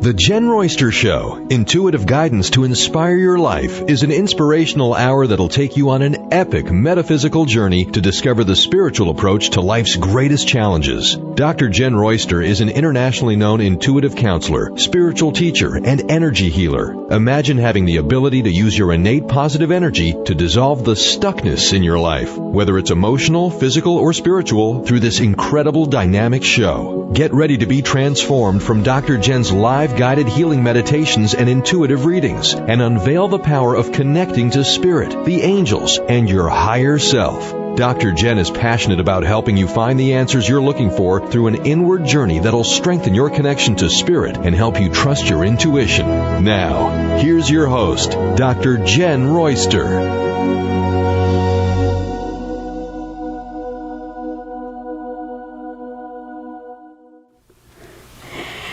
The Jenn Royster Show, intuitive guidance to inspire your life, is an inspirational hour that'll take you on an epic metaphysical journey to discover the spiritual approach to life's greatest challenges. Dr. Jenn Royster is an internationally known intuitive counselor, spiritual teacher, and energy healer. Imagine having the ability to use your innate positive energy to dissolve the stuckness in your life, whether it's emotional, physical, or spiritual, through this incredible dynamic show. Get ready to be transformed from Dr. Jenn's live guided healing meditations and intuitive readings, and unveil the power of connecting to spirit, the angels, and your higher self. Dr. Jenn is passionate about helping you find the answers you're looking for through an inward journey that'll strengthen your connection to spirit and help you trust your intuition. Now, here's your host, Dr. Jenn Royster.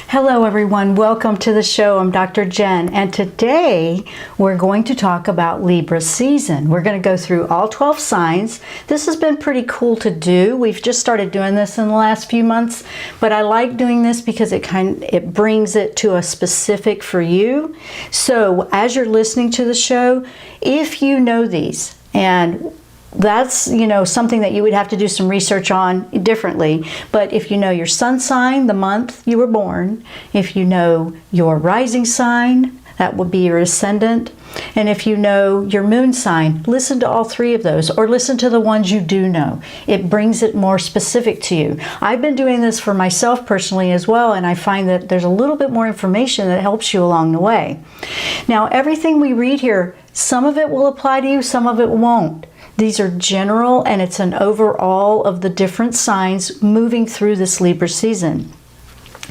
Hello everyone, welcome to the show. I'm Dr. Jenn, and today we're going to talk about Libra season. We're going to go through all 12 signs. This has been pretty cool to do. We've just started doing this in the last few months, but I like doing this because it brings it to a specific for you. So as you're listening to the show, if you know these, and that's, something that you would have to do some research on differently. But if you know your sun sign, the month you were born, if you know your rising sign, that would be your ascendant. And if you know your moon sign, listen to all three of those, or listen to the ones you do know. It brings it more specific to you. I've been doing this for myself personally as well, and I find that there's a little bit more information that helps you along the way. Now, everything we read here, some of it will apply to you, some of it won't. These are general, and it's an overall of the different signs moving through this Libra season.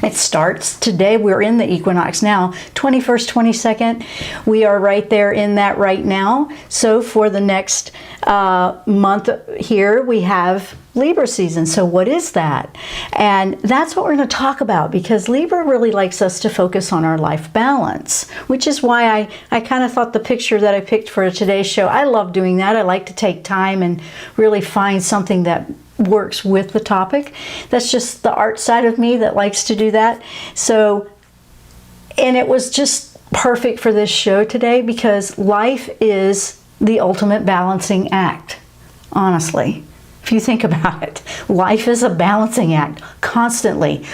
It starts today. We're in the equinox now, 21st, 22nd. We are right there in that right now. So for the next month here, we have Libra season. So what is that? And that's what we're going to talk about, because Libra really likes us to focus on our life balance, which is why I kind of thought the picture that I picked for today's show, I love doing that. I like to take time and really find something that works with the topic. That's just the art side of me that likes to do that. So, and it was just perfect for this show today, because life is the ultimate balancing act, honestly. If you think about it, life is a balancing act constantly.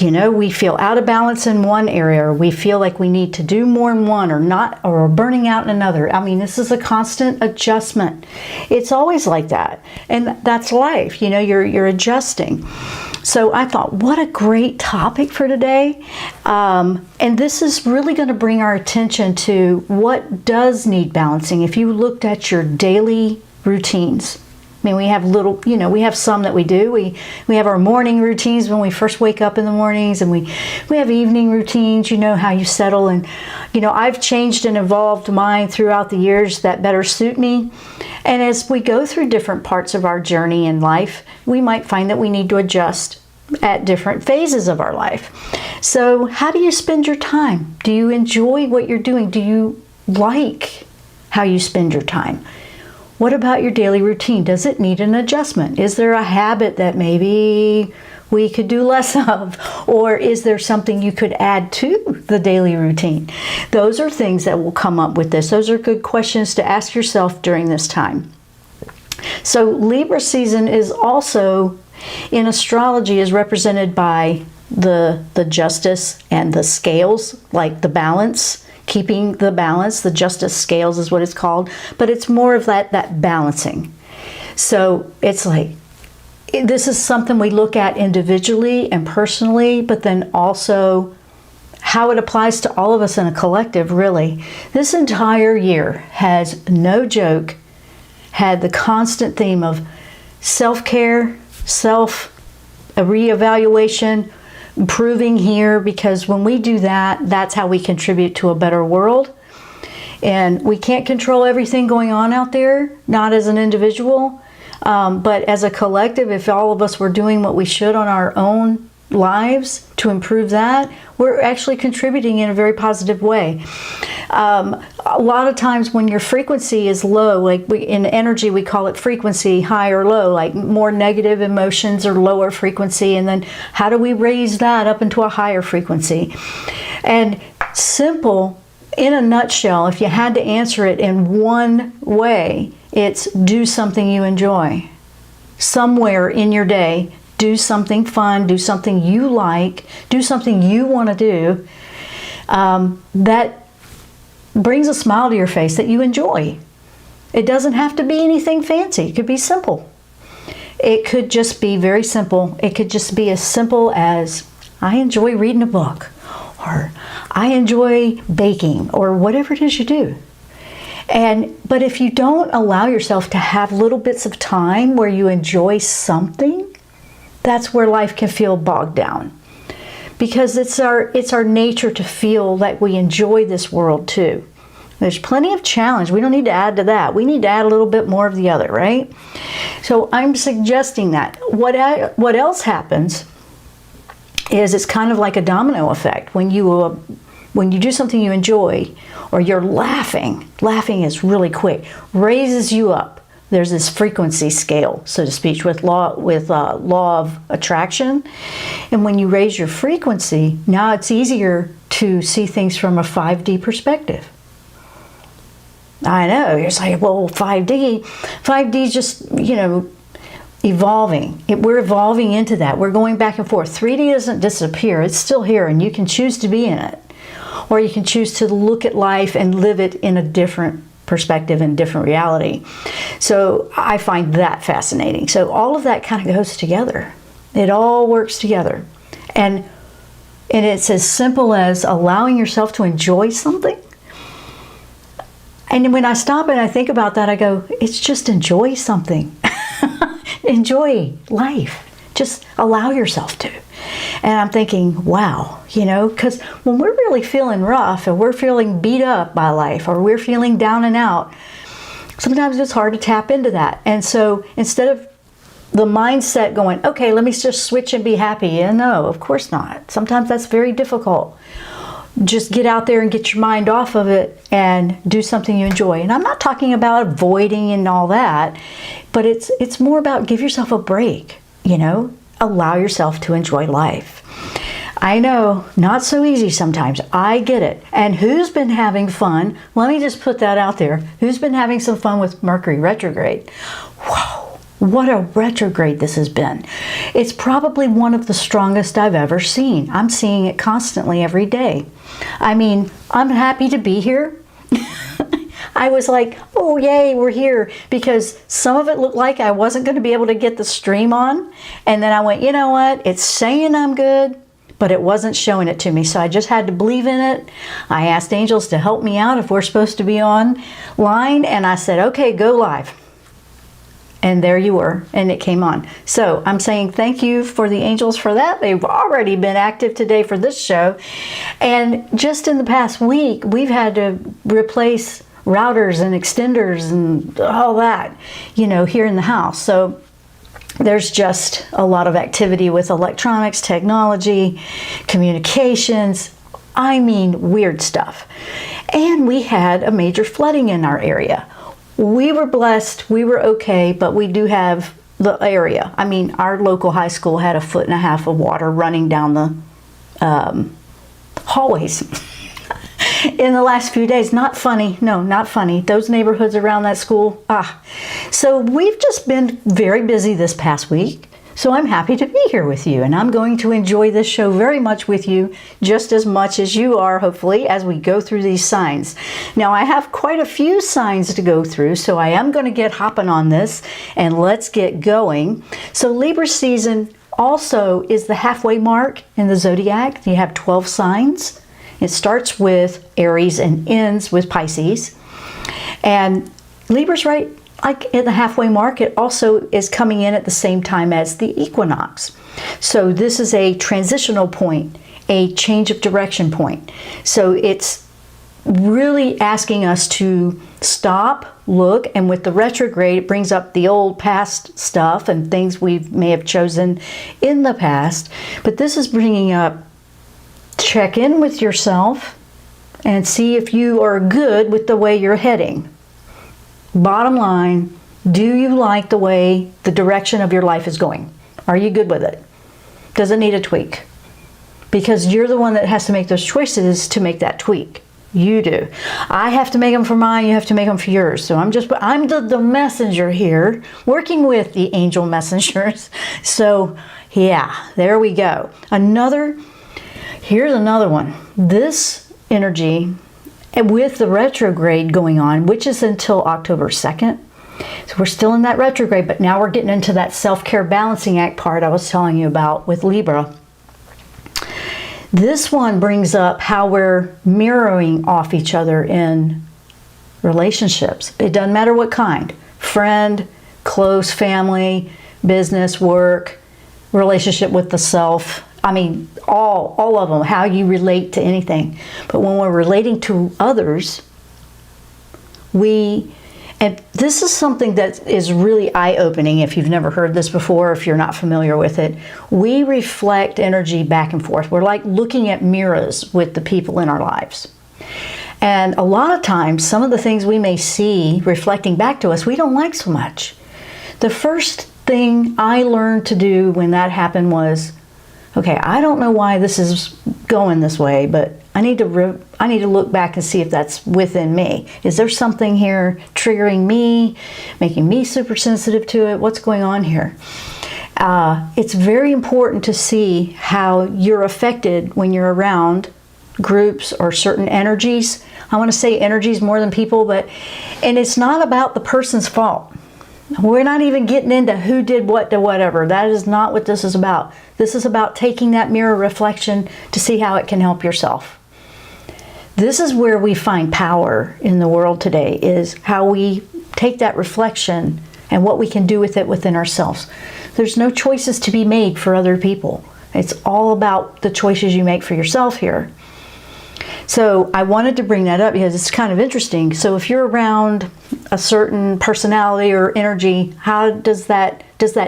We feel out of balance in one area, or we feel like we need to do more in one, or not, or burning out in another. I mean, this is a constant adjustment. It's always like that. And that's life. You're adjusting. So I thought, what a great topic for today. And this is really going to bring our attention to what does need balancing. If you looked at your daily routines, we have we have some that we do. We have our morning routines when we first wake up in the mornings, and we have evening routines, how you settle. And, I've changed and evolved mine throughout the years that better suit me. And as we go through different parts of our journey in life, we might find that we need to adjust at different phases of our life. So how do you spend your time? Do you enjoy what you're doing? Do you like how you spend your time? What about your daily routine? Does it need an adjustment? Is there a habit that maybe we could do less of? Or is there something you could add to the daily routine? Those are things that will come up with this. Those are good questions to ask yourself during this time. So Libra season is also, in astrology, is represented by the justice and the scales, like the balance. Keeping the balance, the justice scales is what it's called, but it's more of that balancing. So it's like, this is something we look at individually and personally, but then also how it applies to all of us in a collective, really. This entire year has, no joke, had the constant theme of self-care, reevaluation, improving here, because when we do that, that's how we contribute to a better world. And we can't control everything going on out there, not as an individual, but as a collective. If all of us were doing what we should on our own lives to improve that, we're actually contributing in a very positive way. A lot of times when your frequency is low, like in energy we call it frequency, high or low, like more negative emotions or lower frequency, and then how do we raise that up into a higher frequency? And simple, in a nutshell, if you had to answer it in one way, it's do something you enjoy. Somewhere in your day, do something fun, do something you like, do something you want to do that brings a smile to your face that you enjoy. It doesn't have to be anything fancy. It could be simple. It could just be very simple. It could just be as simple as, I enjoy reading a book, or I enjoy baking, or whatever it is you do. But if you don't allow yourself to have little bits of time where you enjoy something, that's where life can feel bogged down. Because it's our nature to feel that we enjoy this world too. There's plenty of challenge. We don't need to add to that. We need to add a little bit more of the other, right? So I'm suggesting that. What else happens is it's kind of like a domino effect. When you do something you enjoy, or you're laughing is really quick, raises you up. There's this frequency scale, so to speak, with law of attraction. And when you raise your frequency, now it's easier to see things from a 5D perspective. I know, you're saying, well, 5D is just, evolving. We're evolving into that. We're going back and forth. 3D doesn't disappear. It's still here, and you can choose to be in it. Or you can choose to look at life and live it in a different perspective and different reality. So I find that fascinating. So all of that kind of goes together. It all works together. And it's as simple as allowing yourself to enjoy something. And when I stop and I think about that, I go, it's just enjoy something. Enjoy life. Just allow yourself to. And I'm thinking, wow, because when we're really feeling rough and we're feeling beat up by life, or we're feeling down and out, sometimes it's hard to tap into that. And so instead of the mindset going, okay, let me just switch and be happy. And no, of course not. Sometimes that's very difficult. Just get out there and get your mind off of it and do something you enjoy. And I'm not talking about avoiding and all that, but it's more about give yourself a break, allow yourself to enjoy life. I know, not so easy sometimes. I get it. And who's been having fun? Let me just put that out there. Who's been having some fun with Mercury retrograde? Whoa, what a retrograde this has been. It's probably one of the strongest I've ever seen. I'm seeing it constantly every day. I mean, I'm happy to be here. I was like, oh yay, we're here, because some of it looked like I wasn't going to be able to get the stream on. And then I went, you know what? It's saying I'm good, but it wasn't showing it to me. So I just had to believe in it. I asked angels to help me out if we're supposed to be online. And I said, okay, go live. And there you were, and it came on. So I'm saying thank you for the angels for that. They've already been active today for this show. And just in the past week, we've had to replace routers and extenders and all that, here in the house. So there's just a lot of activity with electronics, technology, communications. I mean, weird stuff. And we had a major flooding in our area. We were blessed, we were okay, but we do have the area. I mean, our local high school had 1.5 feet of water running down the hallways in the last few days. Not funny. No, not funny. Those neighborhoods around that school, So we've just been very busy this past week. So I'm happy to be here with you, and I'm going to enjoy this show very much with you, just as much as you are, hopefully, as we go through these signs. Now, I have quite a few signs to go through, so I am going to get hopping on this, and let's get going. So Libra season also is the halfway mark in the zodiac. You have 12 signs. It starts with Aries and ends with Pisces. And Libra's right like at the halfway mark. It also is coming in at the same time as the equinox. So this is a transitional point, a change of direction point. So it's really asking us to stop, look, and with the retrograde, it brings up the old past stuff and things we may have chosen in the past. But this is bringing up, check in with yourself and see if you are good with the way you're heading. Bottom line, do you like the way the direction of your life is going? Are you good with it? Does it need a tweak? because you're the one that has to make those choices to make that tweak. You do. I have to make them for mine, you have to make them for yours. So I'm the messenger here, working with the angel messengers. So yeah, there we go. Here's another one. This energy, with the retrograde going on, which is until October 2nd. So we're still in that retrograde, but now we're getting into that self-care balancing act part I was telling you about with Libra. This one brings up how we're mirroring off each other in relationships. It doesn't matter what kind. Friend, close family, business, work, relationship with the self. I mean, all of them, how you relate to anything. But when we're relating to others, and this is something that is really eye-opening if you've never heard this before, if you're not familiar with it. We reflect energy back and forth. We're like looking at mirrors with the people in our lives. And a lot of times, some of the things we may see reflecting back to us, we don't like so much. The first thing I learned to do when that happened was, okay, I don't know why this is going this way, but I need to look back and see if that's within me. Is there something here triggering me, making me super sensitive to it? What's going on here? It's very important to see how you're affected when you're around groups or certain energies. I want to say energies more than people, and it's not about the person's fault. We're not even getting into who did what to whatever. That is not what this is about. This is about taking that mirror reflection to see how it can help yourself. This is where we find power in the world today, is how we take that reflection and what we can do with it within ourselves. There's no choices to be made for other people. It's all about the choices you make for yourself here. So I wanted to bring that up because it's kind of interesting. So if you're around a certain personality or energy, how does that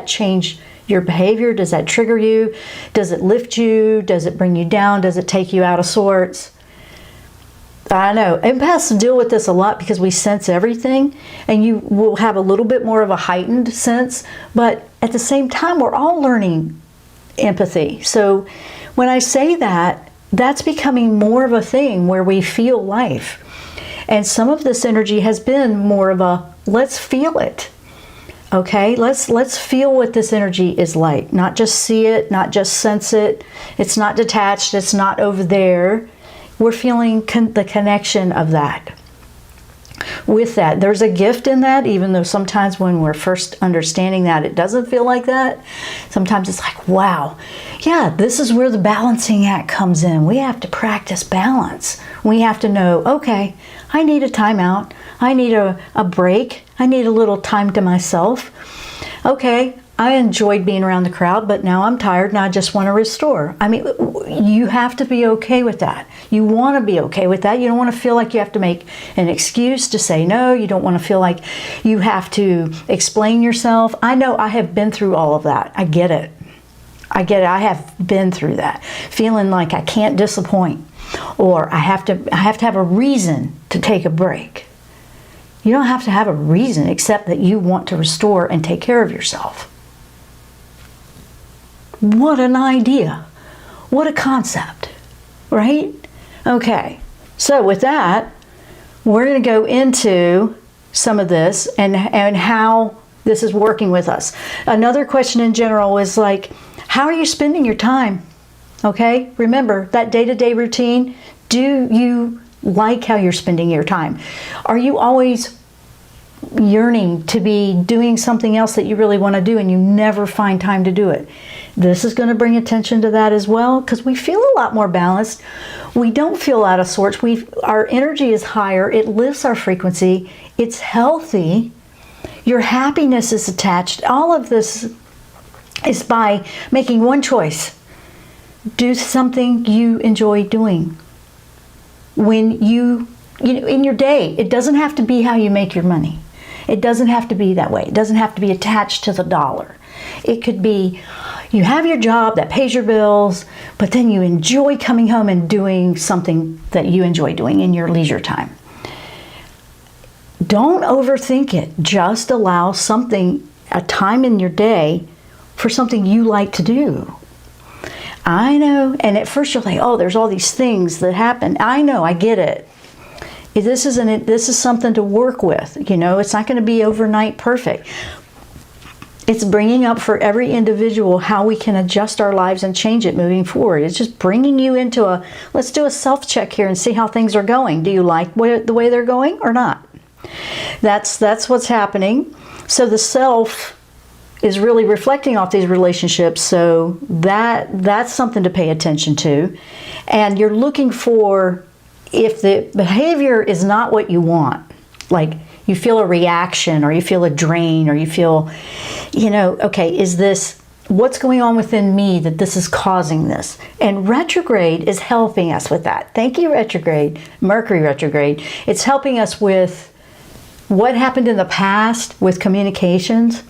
change your behavior? Does that trigger you? Does it lift you? Does it bring you down? Does it take you out of sorts? I know empaths deal with this a lot because we sense everything, and you will have a little bit more of a heightened sense, but at the same time we're all learning empathy. So when I say that, that's becoming more of a thing where we feel life. And some of this energy has been more of a, let's feel it. Okay, let's feel what this energy is like. Not just see it, not just sense it. It's not detached, it's not over there. We're feeling the connection of that. With that, there's a gift in that, even though sometimes when we're first understanding that, it doesn't feel like that. Sometimes it's like, wow, yeah, this is where the balancing act comes in. We have to practice balance. We have to know, okay, I need a timeout. I need a break. I need a little time to myself. Okay, I enjoyed being around the crowd, but now I'm tired and I just want to restore. I mean, you have to be okay with that. You want to be okay with that. You don't want to feel like you have to make an excuse to say no. You don't want to feel like you have to explain yourself. I know I have been through all of that. I get it. I get it. I have been through that. Feeling like I can't disappoint, or I have to have a reason to take a break. You don't have to have a reason except that you want to restore and take care of yourself. What an idea. What a concept, right? Okay, so with that, we're going to go into some of this and how this is working with us. Another question in general is like, how are you spending your time? Okay, remember that day-to-day routine. Do you like how you're spending your time? Are you always yearning to be doing something else that you really want to do and you never find time to do it? This is going to bring attention to that as well, because we feel a lot more balanced. We don't feel out of sorts. Our energy is higher. It lifts our frequency. It's healthy. Your happiness is attached. All of this is by making one choice. Do something you enjoy doing. When you know, in your day, it doesn't have to be how you make your money. It doesn't have to be that way. It doesn't have to be attached to the dollar. It could be you have your job that pays your bills, but then you enjoy coming home and doing something that you enjoy doing in your leisure time. Don't overthink it. Just allow a time in your day for something you like to do. I know. And at first you're like, oh, there's all these things that happen. I know, I get it. This is something to work with. It's not going to be overnight perfect. It's bringing up for every individual how we can adjust our lives and change it moving forward. It's just bringing you into let's do a self-check here and see how things are going. Do you like the way they're going or not? That's what's happening. So the self is really reflecting off these relationships, so that's something to pay attention to. And you're looking for, if the behavior is not what you want, like you feel a reaction or you feel a drain or you feel, okay, is this, what's going on within me that this is causing this? And retrograde is helping us with that. Thank you, retrograde, Mercury retrograde. It's helping us with what happened in the past with communications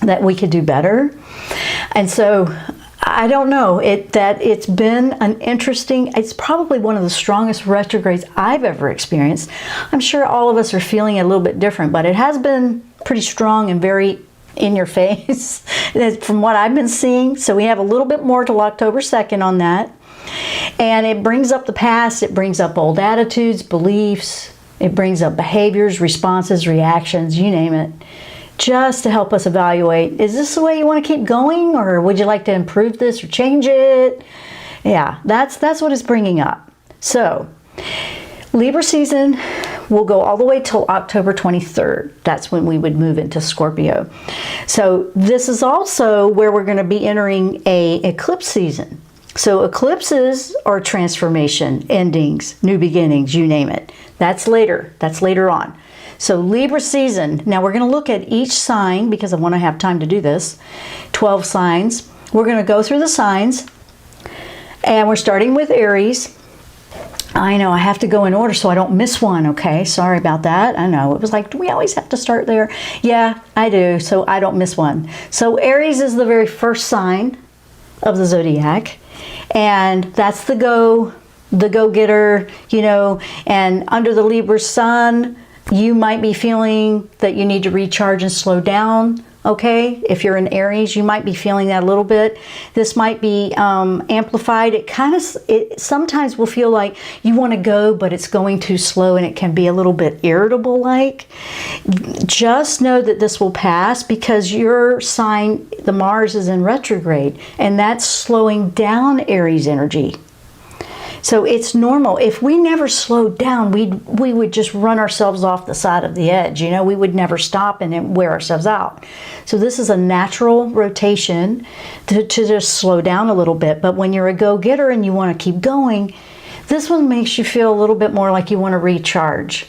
that we could do better. And so I don't know, it's been an interesting, it's probably one of the strongest retrogrades I've ever experienced. I'm sure all of us are feeling it a little bit different, but it has been pretty strong and very in your face from what I've been seeing. So we have a little bit more till October 2nd on that. And it brings up the past, it brings up old attitudes, beliefs, it brings up behaviors, responses, reactions, you name it, just to help us evaluate, is this the way you want to keep going, or would you like to improve this or change it? Yeah, that's what it's bringing up. So Libra season will go all the way till October 23rd. That's when we would move into Scorpio. So this is also where we're going to be entering a eclipse season. So eclipses are transformation, endings, new beginnings, you name it. That's later on. So Libra season, now we're going to look at each sign because I want to have time to do this. 12 signs. We're going to go through the signs, and we're starting with Aries. I know I have to go in order so I don't miss one, okay? Sorry about that. I know it was like, do we always have to start there? Yeah, I do, so I don't miss one. So Aries is the very first sign of the zodiac, and that's the go-getter, and under the Libra sun, you might be feeling that you need to recharge and slow down, okay? If you're in Aries, you might be feeling that a little bit. This might be amplified. It sometimes will feel like you want to go, but it's going too slow, and it can be a little bit irritable-like. Just know that this will pass because your sign, the Mars, is in retrograde, and that's slowing down Aries energy. So it's normal. If we never slowed down, we would just run ourselves off the side of the edge. We would never stop and then wear ourselves out. So this is a natural rotation to just slow down a little bit. But when you're a go-getter and you want to keep going, this one makes you feel a little bit more like you want to recharge.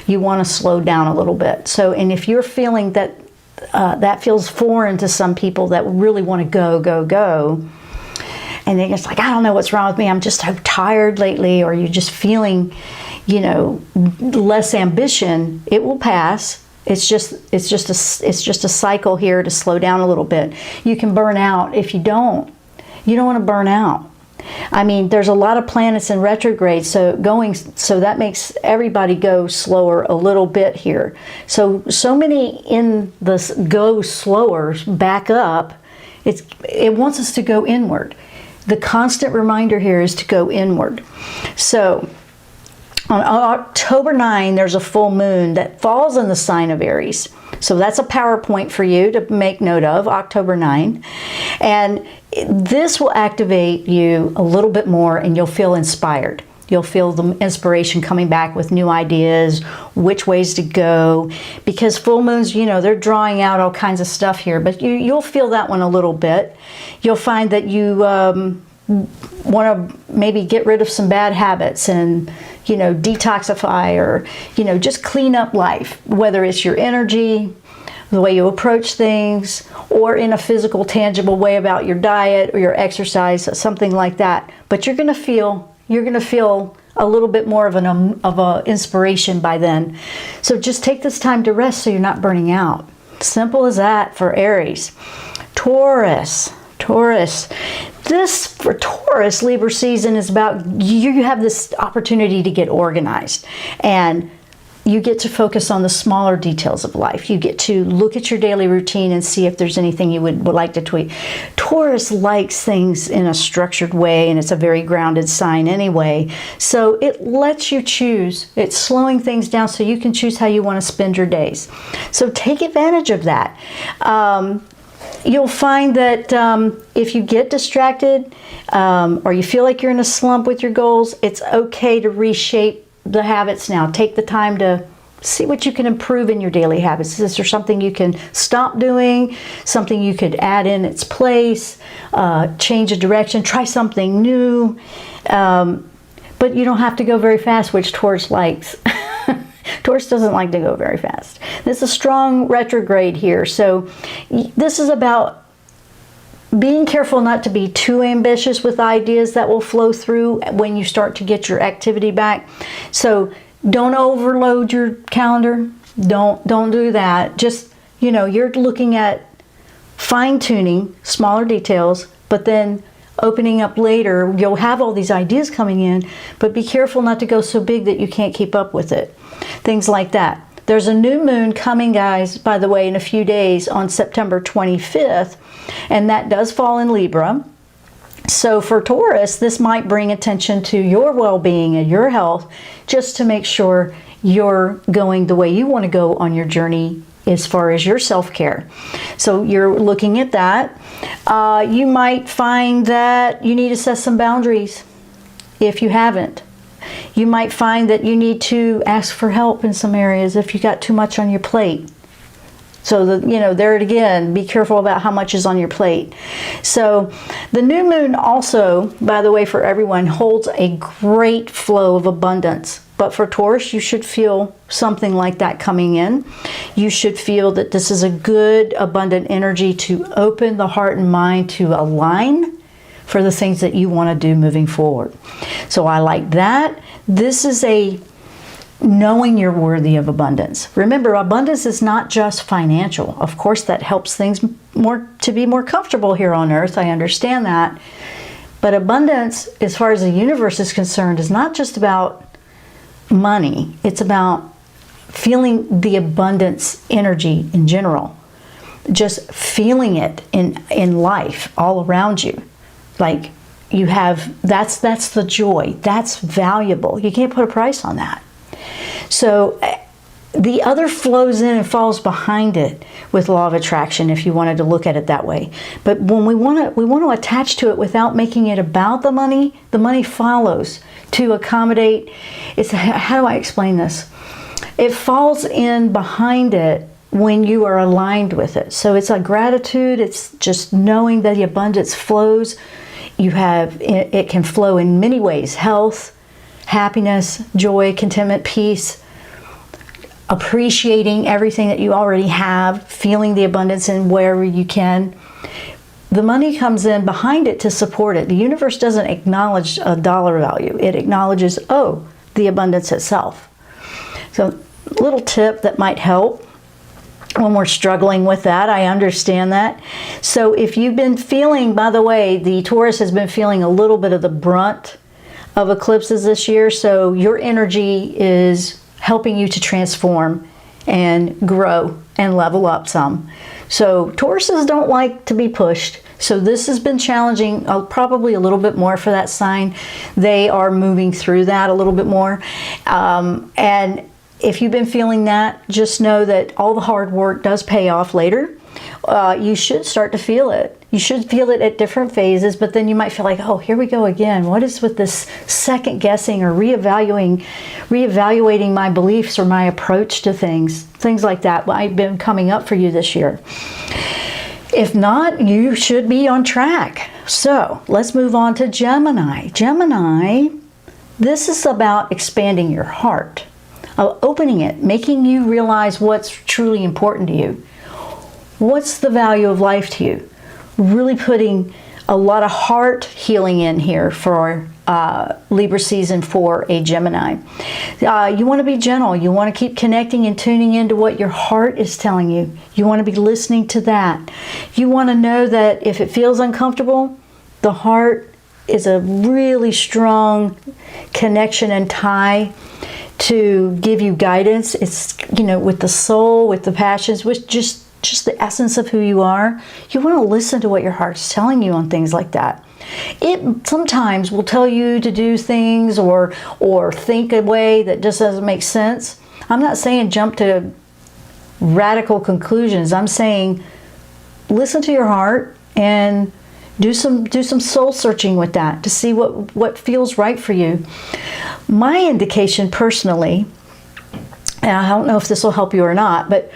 You want to slow down a little bit. So, and if you're feeling that that feels foreign to some people that really want to go, and then it's like, I don't know what's wrong with me, I'm just so tired lately, or you're just feeling, less ambition, it will pass. It's just a cycle here to slow down a little bit. You can burn out if you don't. You don't want to burn out. I mean, there's a lot of planets in retrograde, so that makes everybody go slower a little bit here. So many in this go slower back up. It wants us to go inward. The constant reminder here is to go inward. So on October 9, there's a full moon that falls in the sign of Aries. So that's a PowerPoint for you to make note of, October 9. And this will activate you a little bit more, and you'll feel inspired. You'll feel the inspiration coming back with new ideas, which ways to go. Because full moons, they're drawing out all kinds of stuff here, but you'll feel that one a little bit. You'll find that you want to maybe get rid of some bad habits and, detoxify or, just clean up life, whether it's your energy, the way you approach things, or in a physical, tangible way about your diet or your exercise, something like that. But you're going to feel a little bit more of an inspiration by then. So just take this time to rest so you're not burning out. Simple as that for Aries. Taurus. This, for Taurus, Libra season is about, you have this opportunity to get organized. And you get to focus on the smaller details of life. You get to look at your daily routine and see if there's anything you would like to tweak. Taurus likes things in a structured way, and it's a very grounded sign anyway. So it lets you choose. It's slowing things down so you can choose how you want to spend your days. So take advantage of that. You'll find that if you get distracted or you feel like you're in a slump with your goals, it's okay to reshape the habits now. Take the time to see what you can improve in your daily habits. Is there something you can stop doing? Something you could add in its place? Change a direction? Try something new? But you don't have to go very fast, which Taurus likes. Taurus doesn't like to go very fast. This is a strong retrograde here. So this is about being careful not to be too ambitious with ideas that will flow through when you start to get your activity back. So don't overload your calendar. Don't do that. Just, you're looking at fine-tuning smaller details, but then opening up later, you'll have all these ideas coming in, but be careful not to go so big that you can't keep up with it. Things like that. There's a new moon coming, guys, by the way, in a few days on September 25th, and that does fall in Libra. So for Taurus, this might bring attention to your well-being and your health, just to make sure you're going the way you want to go on your journey as far as your self-care. So you're looking at that. You might find that you need to set some boundaries if you haven't. You might find that you need to ask for help in some areas if you got too much on your plate. So, there it again, be careful about how much is on your plate. So the new moon also, by the way, for everyone, holds a great flow of abundance. But for Taurus, you should feel something like that coming in. You should feel that this is a good, abundant energy to open the heart and mind to align for the things that you want to do moving forward. So I like that. This is a knowing you're worthy of abundance. Remember, abundance is not just financial. Of course, that helps things to be more comfortable here on earth. I understand that. But abundance, as far as the universe is concerned, is not just about money. It's about feeling the abundance energy in general. Just feeling it in life all around you. Like you have, that's the joy. That's valuable. You can't put a price on that. So the other flows in and falls behind it with law of attraction, if you wanted to look at it that way. But when we want to attach to it without making it about the money follows to accommodate. How do I explain this? It falls in behind it when you are aligned with it. So it's a gratitude. It's just knowing that the abundance flows. It can flow in many ways: health, happiness, joy, contentment, peace, appreciating everything that you already have, feeling the abundance in wherever you can. The money comes in behind it to support it. The universe doesn't acknowledge a dollar value. It acknowledges, the abundance itself. So, little tip that might help when we're struggling with that. I understand that. So if you've been feeling, by the way, the Taurus has been feeling a little bit of the brunt of eclipses this year, so your energy is helping you to transform and grow and level up some. So Tauruses don't like to be pushed. So this has been challenging, probably a little bit more for that sign. They are moving through that a little bit more. And if you've been feeling that, just know that all the hard work does pay off later. You should start to feel it. You should feel it at different phases, but then you might feel like, here we go again. What is with this second guessing or reevaluating my beliefs or my approach to things? Things like that might been coming up for you this year. If not, you should be on track. So let's move on to Gemini. Gemini, this is about expanding your heart. Opening it, making you realize what's truly important to you. What's the value of life to you? Really putting a lot of heart healing in here for Libra season for a Gemini. You want to be gentle. You want to keep connecting and tuning into what your heart is telling you. You want to be listening to that. You want to know that if it feels uncomfortable, the heart is a really strong connection and tie to give you guidance. It's, with the soul, with the passions, with just the essence of who you are. You want to listen to what your heart's telling you on things like that. It sometimes will tell you to do things or think a way that just doesn't make sense. I'm not saying jump to radical conclusions. I'm saying listen to your heart and do some soul searching with that to see what feels right for you. My indication personally, and I don't know if this will help you or not, but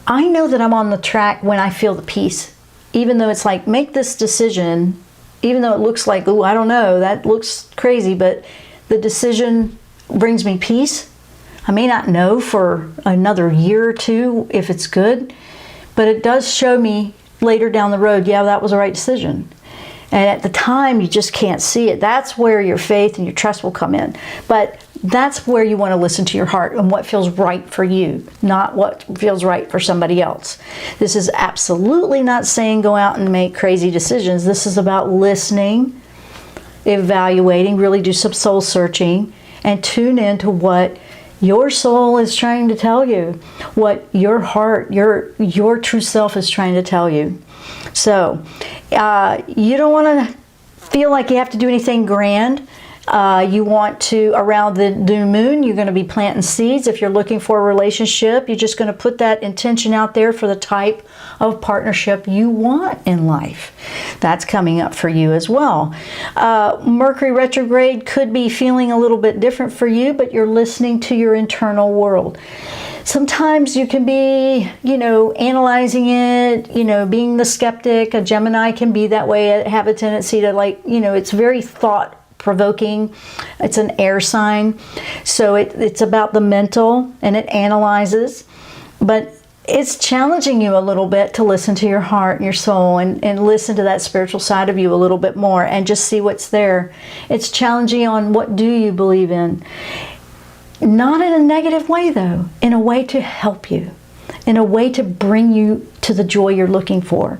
I know that I'm on the track when I feel the peace. Even though it's like, make this decision, even though it looks like, oh, I don't know, that looks crazy, but the decision brings me peace. I may not know for another year or two if it's good, but it does show me later down the road, yeah, that was the right decision. And at the time, you just can't see it. That's where your faith and your trust will come in. But that's where you want to listen to your heart and what feels right for you, not what feels right for somebody else. This is absolutely not saying go out and make crazy decisions. This is about listening, evaluating, really do some soul searching, and tune into what your soul is trying to tell you, what your heart, your true self is trying to tell you. So you don't want to feel like you have to do anything grand. You want to, around the new moon, you're going to be planting seeds. If you're looking for a relationship, you're just going to put that intention out there for the type of partnership you want in life. That's coming up for you as well. Mercury retrograde could be feeling a little bit different for you, but you're listening to your internal world. Sometimes you can be, analyzing it, being the skeptic. A Gemini can be that way, have a tendency to it's very thought-provoking. It's an air sign. So it's about the mental and it analyzes. But it's challenging you a little bit to listen to your heart and your soul and listen to that spiritual side of you a little bit more and just see what's there. It's challenging on what do you believe in. Not in a negative way, though, in a way to help you, in a way to bring you to the joy you're looking for.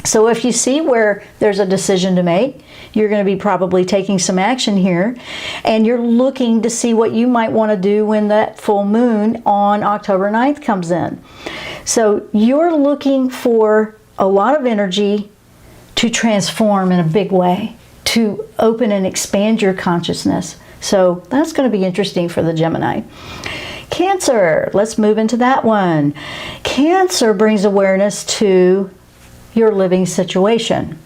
So if you see where there's a decision to make, you're going to be probably taking some action here, and you're looking to see what you might want to do when that full moon on October 9th comes in. So you're looking for a lot of energy to transform in a big way, to open and expand your consciousness. So that's going to be interesting for the Gemini. Cancer, let's move into that one. Cancer brings awareness to your living situation.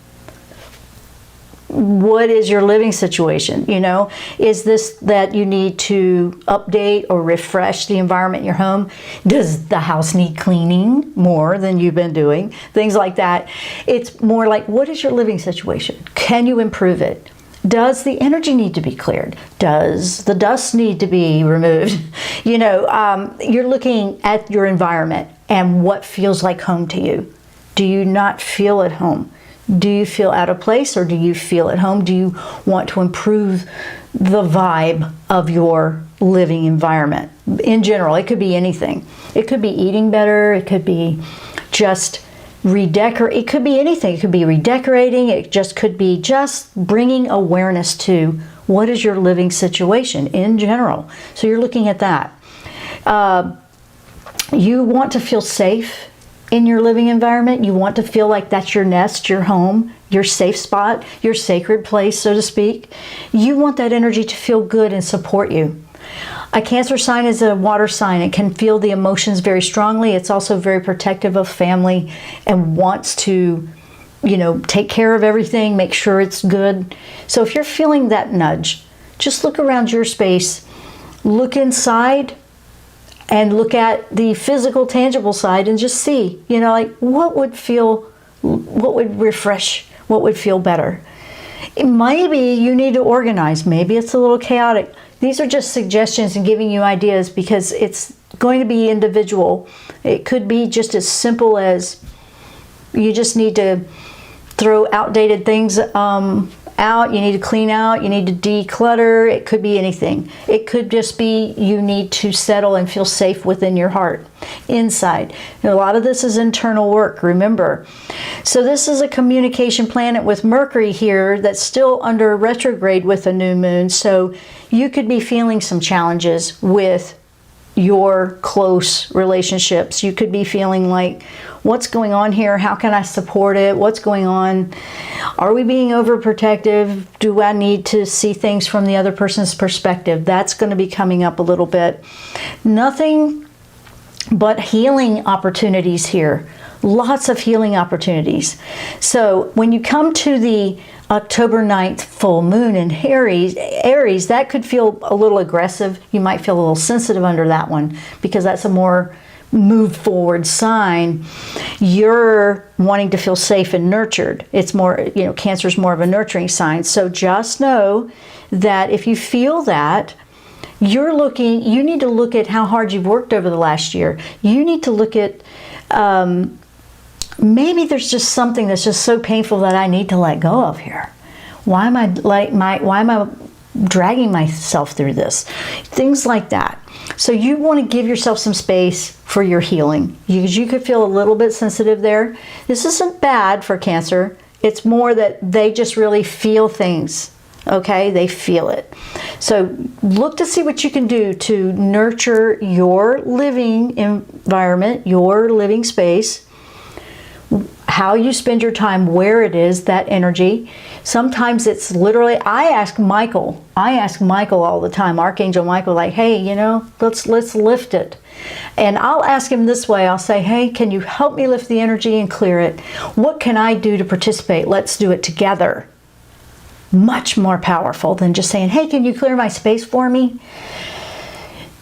What is your living situation? Is this that you need to update or refresh the environment in your home? Does the house need cleaning more than you've been doing? Things like that. It's more like, what is your living situation? Can you improve it? Does the energy need to be cleared? Does the dust need to be removed? You're looking at your environment and what feels like home to you. Do you not feel at home? Do you feel out of place, or do you feel at home? Do you want to improve the vibe of your living environment? In general, it could be anything. It could be eating better. It could be just redecorate. It could be anything. It could be redecorating. It just could be just bringing awareness to what is your living situation in general. So you're looking at that. You want to feel safe in your living environment. You want to feel like that's your nest, your home, your safe spot, your sacred place, so to speak. You want that energy to feel good and support you. A Cancer sign is a water sign. It can feel the emotions very strongly. It's also very protective of family and wants to, take care of everything, make sure it's good. So if you're feeling that nudge, just look around your space, look inside, and look at the physical, tangible side and just see, what would refresh, what would feel better. Maybe you need to organize. Maybe it's a little chaotic. These are just suggestions and giving you ideas because it's going to be individual. It could be just as simple as you just need to throw outdated things out, you need to clean out, you need to declutter. It could be anything. It could just be you need to settle and feel safe within your heart, inside. And a lot of this is internal work, remember. So this is a communication planet with Mercury here that's still under retrograde with a new moon. So you could be feeling some challenges with your close relationships. You could be feeling like, what's going on here? How can I support it? What's going on? Are we being overprotective? Do I need to see things from the other person's perspective? That's going to be coming up a little bit. Nothing but healing opportunities here. Lots of healing opportunities. So when you come to the October 9th full moon in Aries, that could feel a little aggressive. You might feel a little sensitive under that one because that's a more move forward sign. You're wanting to feel safe and nurtured. It's more, Cancer is more of a nurturing sign. So just know that if you feel that, you need to look at how hard you've worked over the last year. You need to look at maybe there's just something that's just so painful that I need to let go of here. Why am I dragging myself through this? Things like that. So you want to give yourself some space for your healing. You could feel a little bit sensitive there. This isn't bad for Cancer. It's more that they just really feel things. Okay, they feel it. So look to see what you can do to nurture your living environment, your living space, how you spend your time, where it is, that energy. Sometimes it's literally, I ask Michael all the time, Archangel Michael, like, hey, let's lift it. And I'll ask him this way, I'll say, hey, can you help me lift the energy and clear it? What can I do to participate? Let's do it together. Much more powerful than just saying, hey, can you clear my space for me?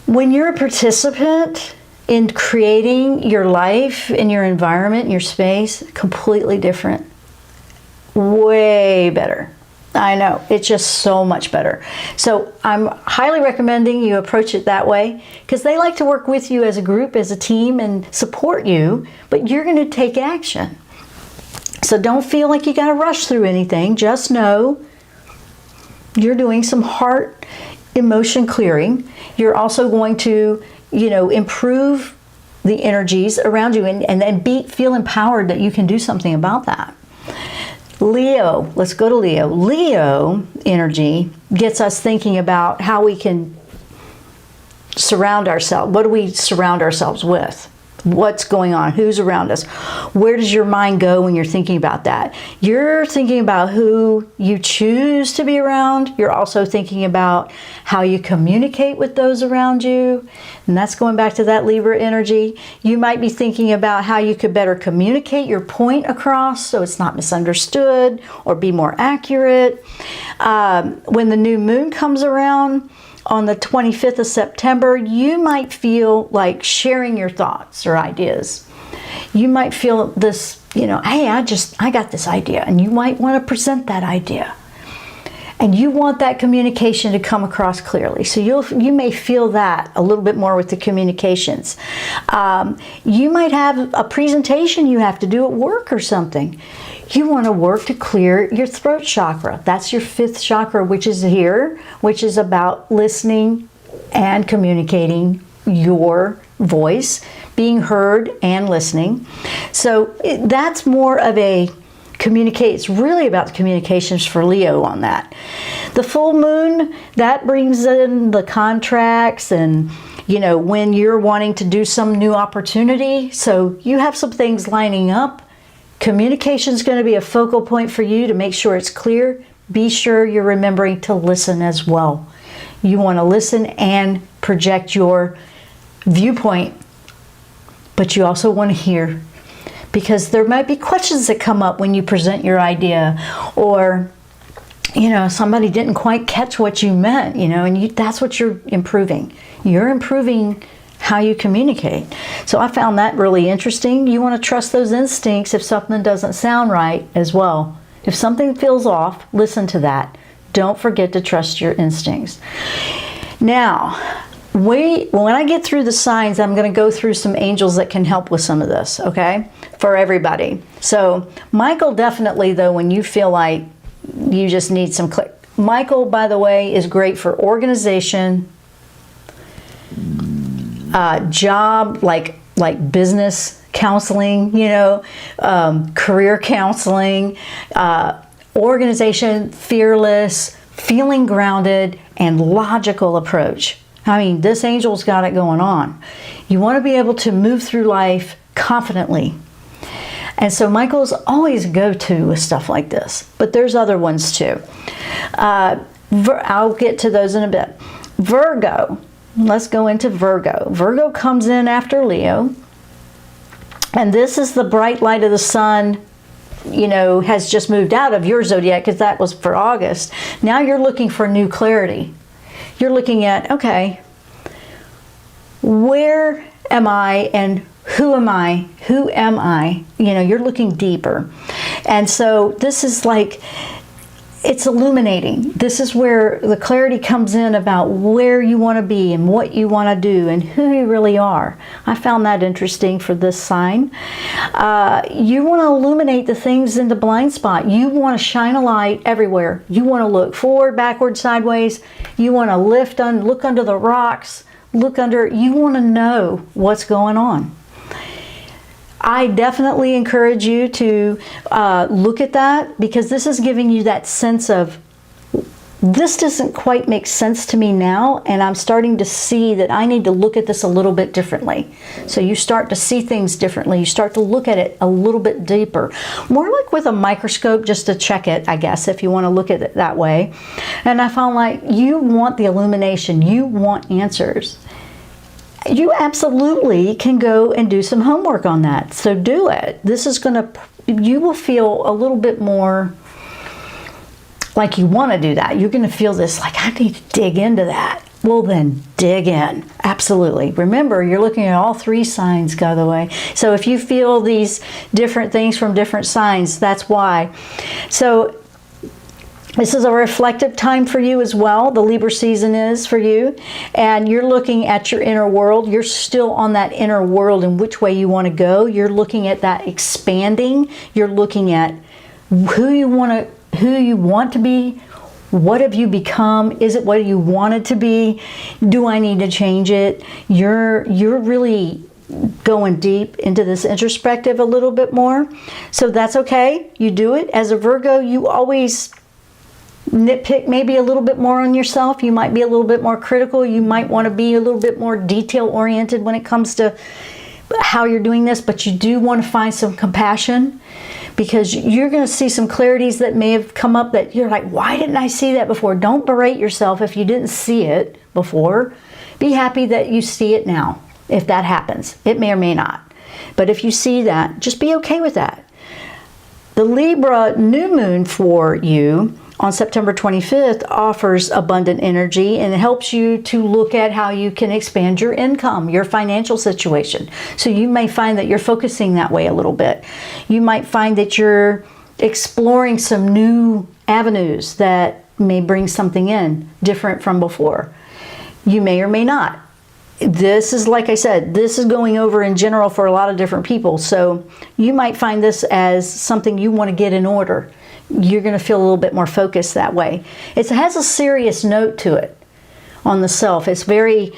When you're a participant in creating your life, in your environment, your space, completely different. Way better. I know, it's just so much better. So I'm highly recommending you approach it that way because they like to work with you as a group, as a team, and support you, but you're going to take action. So don't feel like you got to rush through anything. Just know you're doing some heart emotion clearing. You're also going to, improve the energies around you and feel empowered that you can do something about that. Leo, let's go to Leo. Leo energy gets us thinking about how we can surround ourselves. What do we surround ourselves with? What's going on? Who's around us? Where does your mind go when you're thinking about that? You're thinking about who you choose to be around. You're also thinking about how you communicate with those around you. And that's going back to that Libra energy. You might be thinking about how you could better communicate your point across so it's not misunderstood or be more accurate. When the new moon comes around, on the 25th of September, you might feel like sharing your thoughts or ideas. You might feel this, hey, I got this idea, and you might want to present that idea. And you want that communication to come across clearly. So you may feel that a little bit more with the communications. You might have a presentation you have to do at work or something. You want to work to clear your throat chakra. That's your 5th chakra, which is here, which is about listening and communicating your voice, being heard and listening. So that's more of a it's really about the communications for Leo on that. The full moon, that brings in the contracts and, when you're wanting to do some new opportunity. So you have some things lining up. Communication is going to be a focal point for you to make sure it's clear. Be sure you're remembering to listen as well. You want to listen and project your viewpoint, but you also want to hear. Because there might be questions that come up when you present your idea, or somebody didn't quite catch what you meant, and that's what you're improving. You're improving how you communicate. So I found that really interesting. You want to trust those instincts if something doesn't sound right as well. If something feels off, listen to that. Don't forget to trust your instincts. Now, when I get through the signs, I'm going to go through some angels that can help with some of this, okay? For everybody. So, Michael, definitely, though, when you feel like you just need some click. Michael, by the way, is great for organization, job, like business counseling, you know, career counseling, organization, fearless, feeling grounded, and logical approach. I mean, this angel's got it going on. You want to be able to move through life confidently. And so Michael's always go-to with stuff like this, but there's other ones too. I'll get to those in a bit. Virgo, let's go into Virgo. Virgo comes in after Leo, and this is the bright light of the sun, you know, has just moved out of your zodiac because that was for August. Now you're looking for new clarity. You're looking at, okay, where am I and who am I? Who am I? You know, you're looking deeper. And so this is like, it's illuminating. This is where the clarity comes in about where you want to be and what you want to do and who you really are. I found that interesting for this sign. You want to illuminate the things in the blind spot. You want to shine a light everywhere. You want to look forward, backward, sideways. You want to look under the rocks, you want to know what's going on. I definitely encourage you to look at that, because this is giving you that sense of, this doesn't quite make sense to me now, and I'm starting to see that I need to look at this a little bit differently. So you start to see things differently. You start to look at it a little bit deeper. More like with a microscope, just to check it, I guess, if you want to look at it that way. And I found like you want the illumination. You want answers. You absolutely can go and do some homework on that. So do it. This is going to, you will feel a little bit more like you want to do that. You're going to feel this like, I need to dig into that. Well, then dig in. Absolutely. Remember, you're looking at all three signs, by the way. So if you feel these different things from different signs, that's why. So this is a reflective time for you as well. The Libra season is for you. And you're looking at your inner world. You're still on that inner world and which way you want to go. You're looking at that expanding. You're looking at who you want to be. What have you become? Is it what you wanted to be? Do I need to change it? You're really going deep into this introspective a little bit more. So that's okay. You do it. As a Virgo, you always nitpick maybe a little bit more on yourself. You might be a little bit more critical. You might want to be a little bit more detail oriented when it comes to how you're doing this, but you do want to find some compassion, because you're going to see some clarities that may have come up that you're like, why didn't I see that before? Don't berate yourself if you didn't see it before. Be happy that you see it now, if that happens. It may or may not. But if you see that, just be okay with that. The Libra new moon for you on September 25th offers abundant energy and helps you to look at how you can expand your income, your financial situation. So you may find that you're focusing that way a little bit. You might find that you're exploring some new avenues that may bring something in different from before. You may or may not. This is, like I said, this is going over in general for a lot of different people. So you might find this as something you want to get in order. You're going to feel a little bit more focused that way. It has a serious note to it on the self. It's very,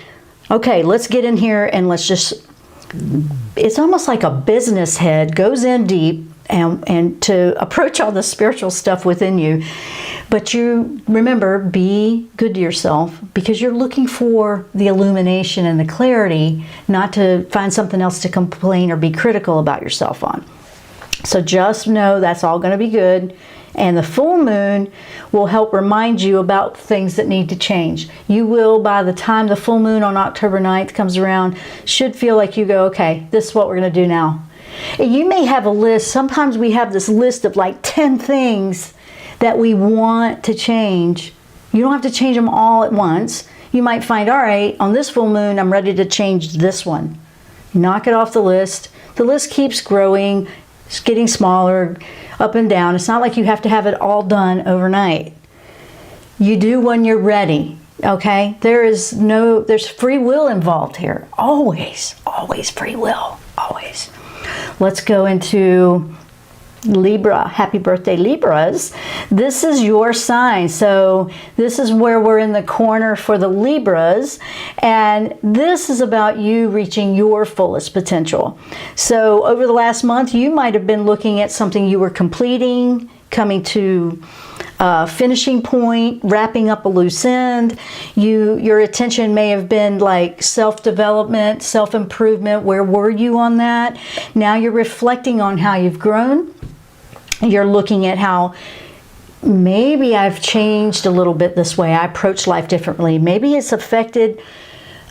okay, let's get in here and let's just, it's almost like a business head goes in deep and to approach all the spiritual stuff within you. But you remember, be good to yourself, because you're looking for the illumination and the clarity, not to find something else to complain or be critical about yourself on. So just know that's all going to be good. And the full moon will help remind you about things that need to change. You will, by the time the full moon on October 9th comes around, should feel like you go, okay, this is what we're going to do now. And you may have a list. Sometimes we have this list of like 10 things that we want to change. You don't have to change them all at once. You might find, all right, on this full moon, I'm ready to change this one. Knock it off the list. The list keeps growing. It's getting smaller, up and down. It's not like you have to have it all done overnight. You do when you're ready, okay? There's free will involved here. Always, always free will, always. Let's go into Libra, happy birthday Libras. This is your sign. So this is where we're in the corner for the Libras, and this is about you reaching your fullest potential. So over the last month, you might have been looking at something you were completing, coming to finishing point, wrapping up a loose end. Your attention may have been like self-development, self-improvement. Where were you on that? Now you're reflecting on how you've grown. You're looking at how maybe I've changed a little bit this way. I approach life differently. Maybe it's affected,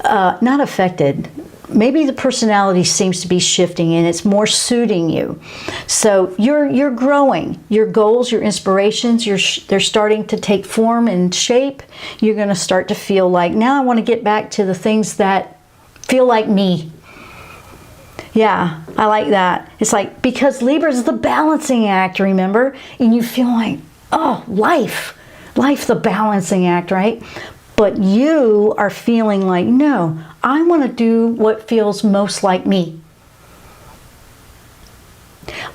not affected. Maybe the personality seems to be shifting and it's more suiting you. So you're growing. Your goals, your inspirations, they're starting to take form and shape. You're going to start to feel like, now I want to get back to the things that feel like me. Yeah, I like that. It's like, because Libra is the balancing act, remember? And you feel like, oh, life, the balancing act, right? But you are feeling like, no, I want to do what feels most like me.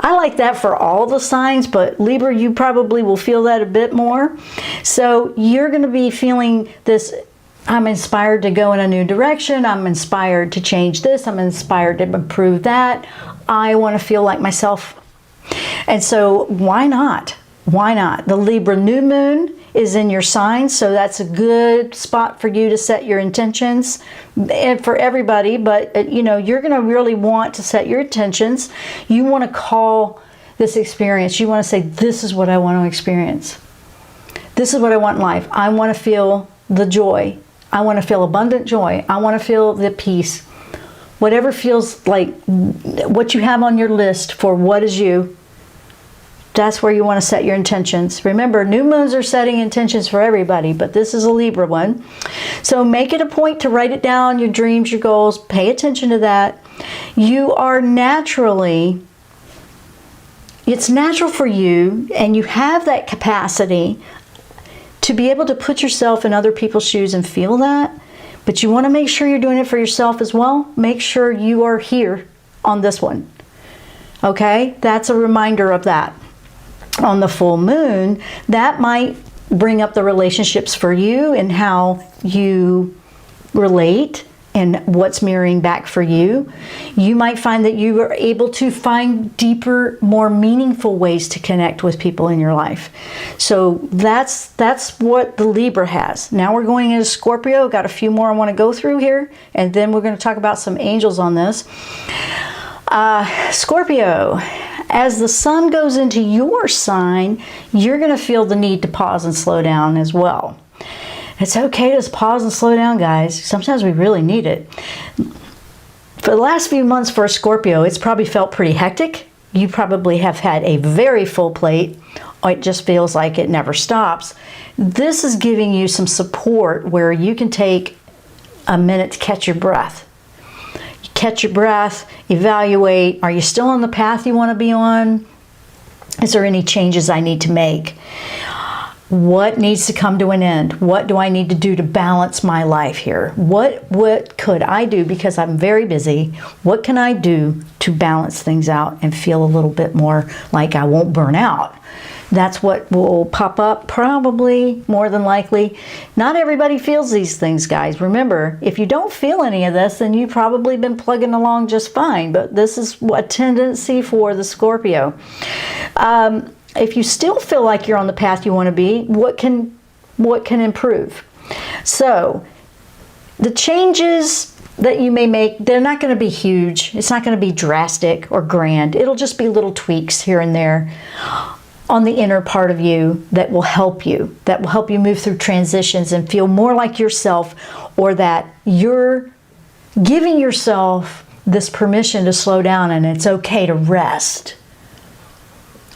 I like that for all the signs, but Libra, you probably will feel that a bit more. So you're going to be feeling this, I'm inspired to go in a new direction. I'm inspired to change this. I'm inspired to improve that. I want to feel like myself. And so why not? Why not? The Libra new moon is in your sign, so that's a good spot for you to set your intentions, and for everybody, but you know, you're going to really want to set your intentions. You want to call this experience. You want to say, this is what I want to experience. This is what I want in life. I want to feel the joy. I want to feel abundant joy. I want to feel the peace. Whatever feels like what you have on your list for what is you, that's where you want to set your intentions. Remember, new moons are setting intentions for everybody, but this is a Libra one. So make it a point to write it down, your dreams, your goals. Pay attention to that. You are naturally, it's natural for you, and you have that capacity to be able to put yourself in other people's shoes and feel that, but you want to make sure you're doing it for yourself as well. Make sure you are here on this one. Okay? That's a reminder of that. On the full moon, that might bring up the relationships for you and how you relate and what's mirroring back for you. You might find that you are able to find deeper, more meaningful ways to connect with people in your life. So that's what the Libra has. Now we're going into Scorpio. Got a few more I want to go through here, and then we're going to talk about some angels on this. Scorpio, as the sun goes into your sign, you're going to feel the need to pause and slow down as well. It's okay to pause and slow down, guys. Sometimes we really need it. For the last few months for Scorpio, it's probably felt pretty hectic. You probably have had a very full plate. It just feels like it never stops. This is giving you some support where you can take a minute to catch your breath. Catch your breath, evaluate. Are you still on the path you want to be on? Is there any changes I need to make? What needs to come to an end? What do I need to do to balance my life here? What could I do, because I'm very busy? What can I do to balance things out and feel a little bit more like I won't burn out? That's what will pop up, probably, more than likely. Not everybody feels these things, guys. Remember, if you don't feel any of this, then you've probably been plugging along just fine. But this is a tendency for the Scorpio. If you still feel like you're on the path you want to be, what can improve? So, the changes that you may make, they're not going to be huge. It's not going to be drastic or grand. It'll just be little tweaks here and there on the inner part of you that will help you move through transitions and feel more like yourself, or that you're giving yourself this permission to slow down and it's okay to rest.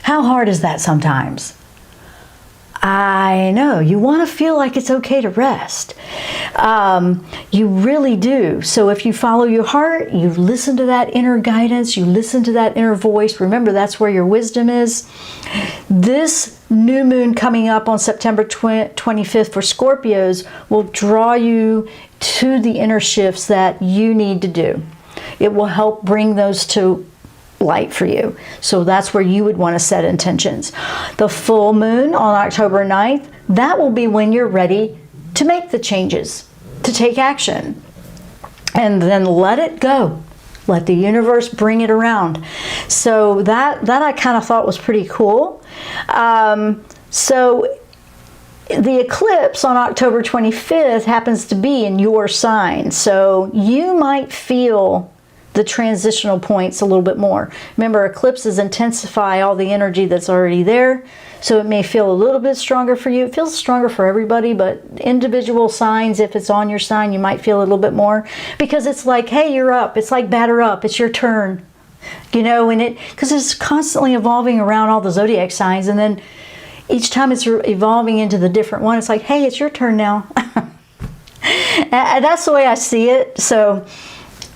How hard is that sometimes? I know, you want to feel like it's okay to rest. You really do. So if you follow your heart, you listen to that inner guidance, you listen to that inner voice, remember that's where your wisdom is. This new moon coming up on September 25th for Scorpios will draw you to the inner shifts that you need to do. It will help bring those to light for you. So that's where you would want to set intentions. The full moon on October 9th, that will be when you're ready to make the changes, to take action. And then let it go. Let the universe bring it around. So that I kind of thought was pretty cool. So the eclipse on October 25th happens to be in your sign. So you might feel the transitional points a little bit more. Remember, eclipses intensify all the energy that's already there. So it may feel a little bit stronger for you. It feels stronger for everybody, but individual signs, if it's on your sign, you might feel a little bit more. Because it's like, hey, you're up. It's like batter up. It's your turn. You know, because it's constantly evolving around all the zodiac signs. And then each time it's evolving into the different one, it's like, hey, it's your turn now. And that's the way I see it. So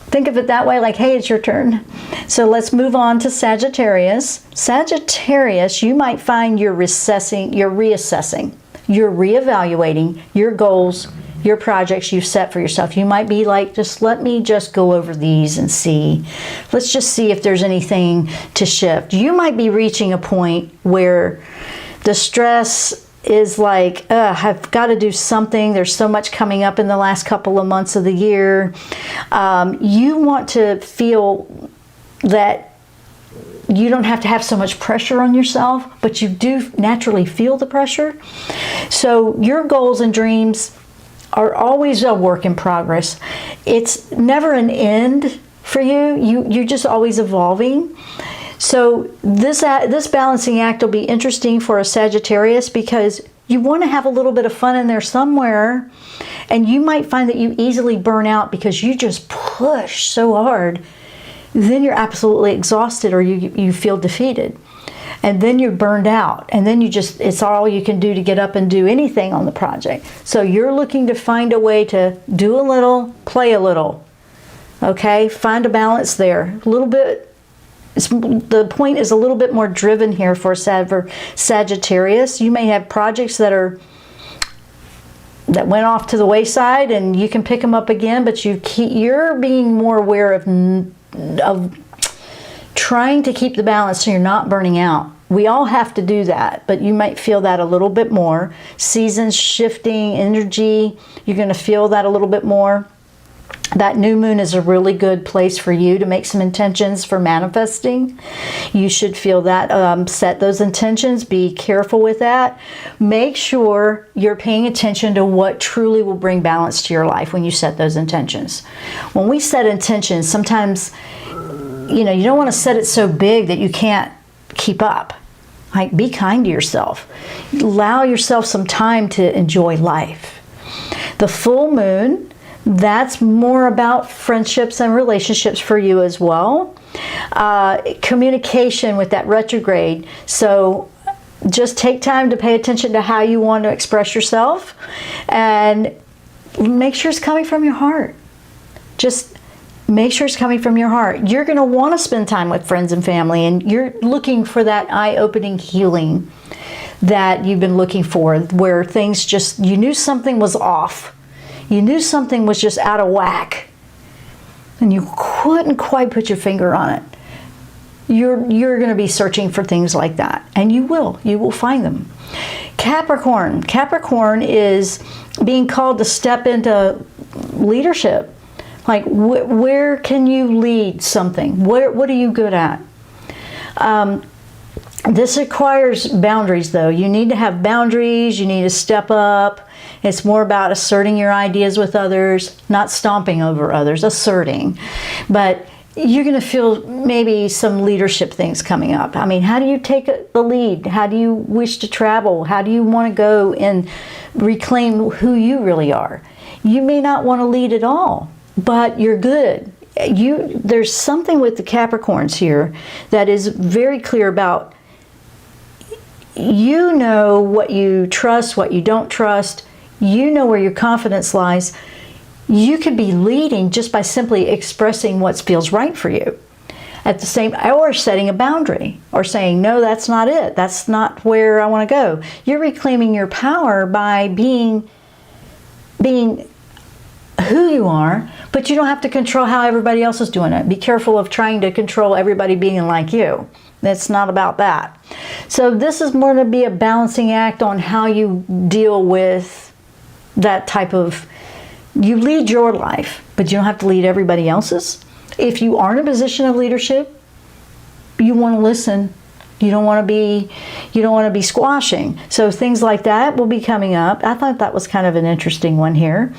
think of it that way, like, hey, it's your turn. So let's move on to Sagittarius. Sagittarius, you might find you're reassessing, you're reevaluating your goals, your projects you've set for yourself. You might be like, let me go over these and see. Let's just see if there's anything to shift. You might be reaching a point where the stress is like, I've got to do something. There's so much coming up in the last couple of months of the year. You want to feel that you don't have to have so much pressure on yourself, but you do naturally feel the pressure. So your goals and dreams are always a work in progress. It's never an end for you. You're just always evolving. So this balancing act will be interesting for a Sagittarius because you want to have a little bit of fun in there somewhere, and you might find that you easily burn out because you just push so hard. Then you're absolutely exhausted, or you feel defeated. And then you're burned out, and then it's all you can do to get up and do anything on the project. So you're looking to find a way to do a little, play a little. Okay? Find a balance there. A little bit. The point is a little bit more driven here for Sagittarius. You may have projects that went off to the wayside, and you can pick them up again, but you're being more aware of trying to keep the balance so you're not burning out. We all have to do that, but you might feel that a little bit more. Seasons shifting, energy, you're going to feel that a little bit more. That new moon is a really good place for you to make some intentions for manifesting. You should feel that. Set those intentions. Be careful with that. Make sure you're paying attention to what truly will bring balance to your life when you set those intentions. When we set intentions, sometimes, you don't want to set it so big that you can't keep up. Like, be kind to yourself. Allow yourself some time to enjoy life. The full moon, that's more about friendships and relationships for you as well. Communication with that retrograde. So just take time to pay attention to how you want to express yourself, and make sure it's coming from your heart. Just make sure it's coming from your heart. You're going to want to spend time with friends and family, and you're looking for that eye-opening healing that you've been looking for, where things just, you knew something was off. You knew something was just out of whack, and you couldn't quite put your finger on it. You're going to be searching for things like that, and you will find them. Capricorn. Capricorn is being called to step into leadership. Like, where can you lead something? What are you good at? This requires boundaries, though. You need to have boundaries. You need to step up. It's more about asserting your ideas with others, not stomping over others, asserting. But you're going to feel maybe some leadership things coming up. I mean, how do you take the lead? How do you wish to travel? How do you want to go and reclaim who you really are? You may not want to lead at all, but you're good. There's something with the Capricorns here that is very clear about, you know what you trust, what you don't trust. You know where your confidence lies. You could be leading just by simply expressing what feels right for you. At the same, or setting a boundary, or saying, no, that's not it. That's not where I want to go. You're reclaiming your power by being who you are, But you don't have to control how everybody else is doing it. Be careful of trying to control everybody being like you. It's not about that. So this is more to be a balancing act on how you deal with that type of, you lead your life, but you don't have to lead everybody else's. If you are in a position of leadership, you want to listen. You don't want to be squashing. So things like that will be coming up. I thought that was kind of an interesting one here.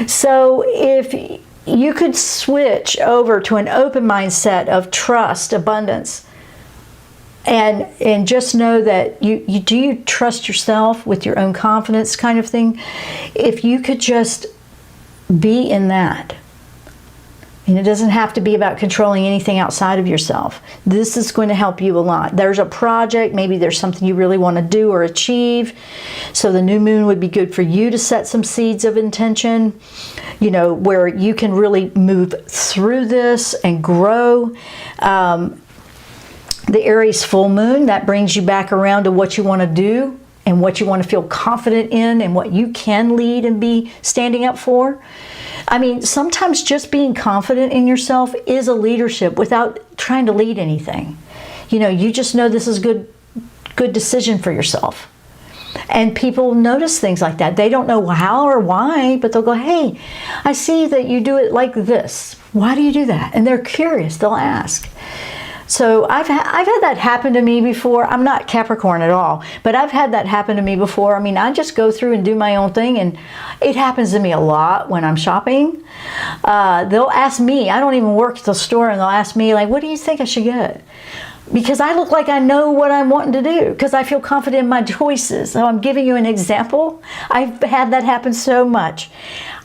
So if you could switch over to an open mindset of trust, abundance, and just know that you trust yourself with your own confidence kind of thing. If you could just be in that. And it doesn't have to be about controlling anything outside of yourself. This is going to help you a lot. There's a project, maybe there's something you really want to do or achieve. So the new moon would be good for you to set some seeds of intention, where you can really move through this and grow. The Aries full moon, that brings you back around to what you want to do and what you want to feel confident in and what you can lead and be standing up for. I mean, sometimes just being confident in yourself is a leadership without trying to lead anything. You just know this is good decision for yourself. And people notice things like that. They don't know how or why, but they'll go, hey, I see that you do it like this. Why do you do that? And they're curious. They'll ask. So I've had that happen to me before. I'm not Capricorn at all, but I've had that happen to me before. I mean, I just go through and do my own thing, and it happens to me a lot when I'm shopping. They'll ask me, I don't even work at the store, and they'll ask me, like, what do you think I should get? Because I look like I know what I'm wanting to do, because I feel confident in my choices. So I'm giving you an example. I've had that happen so much.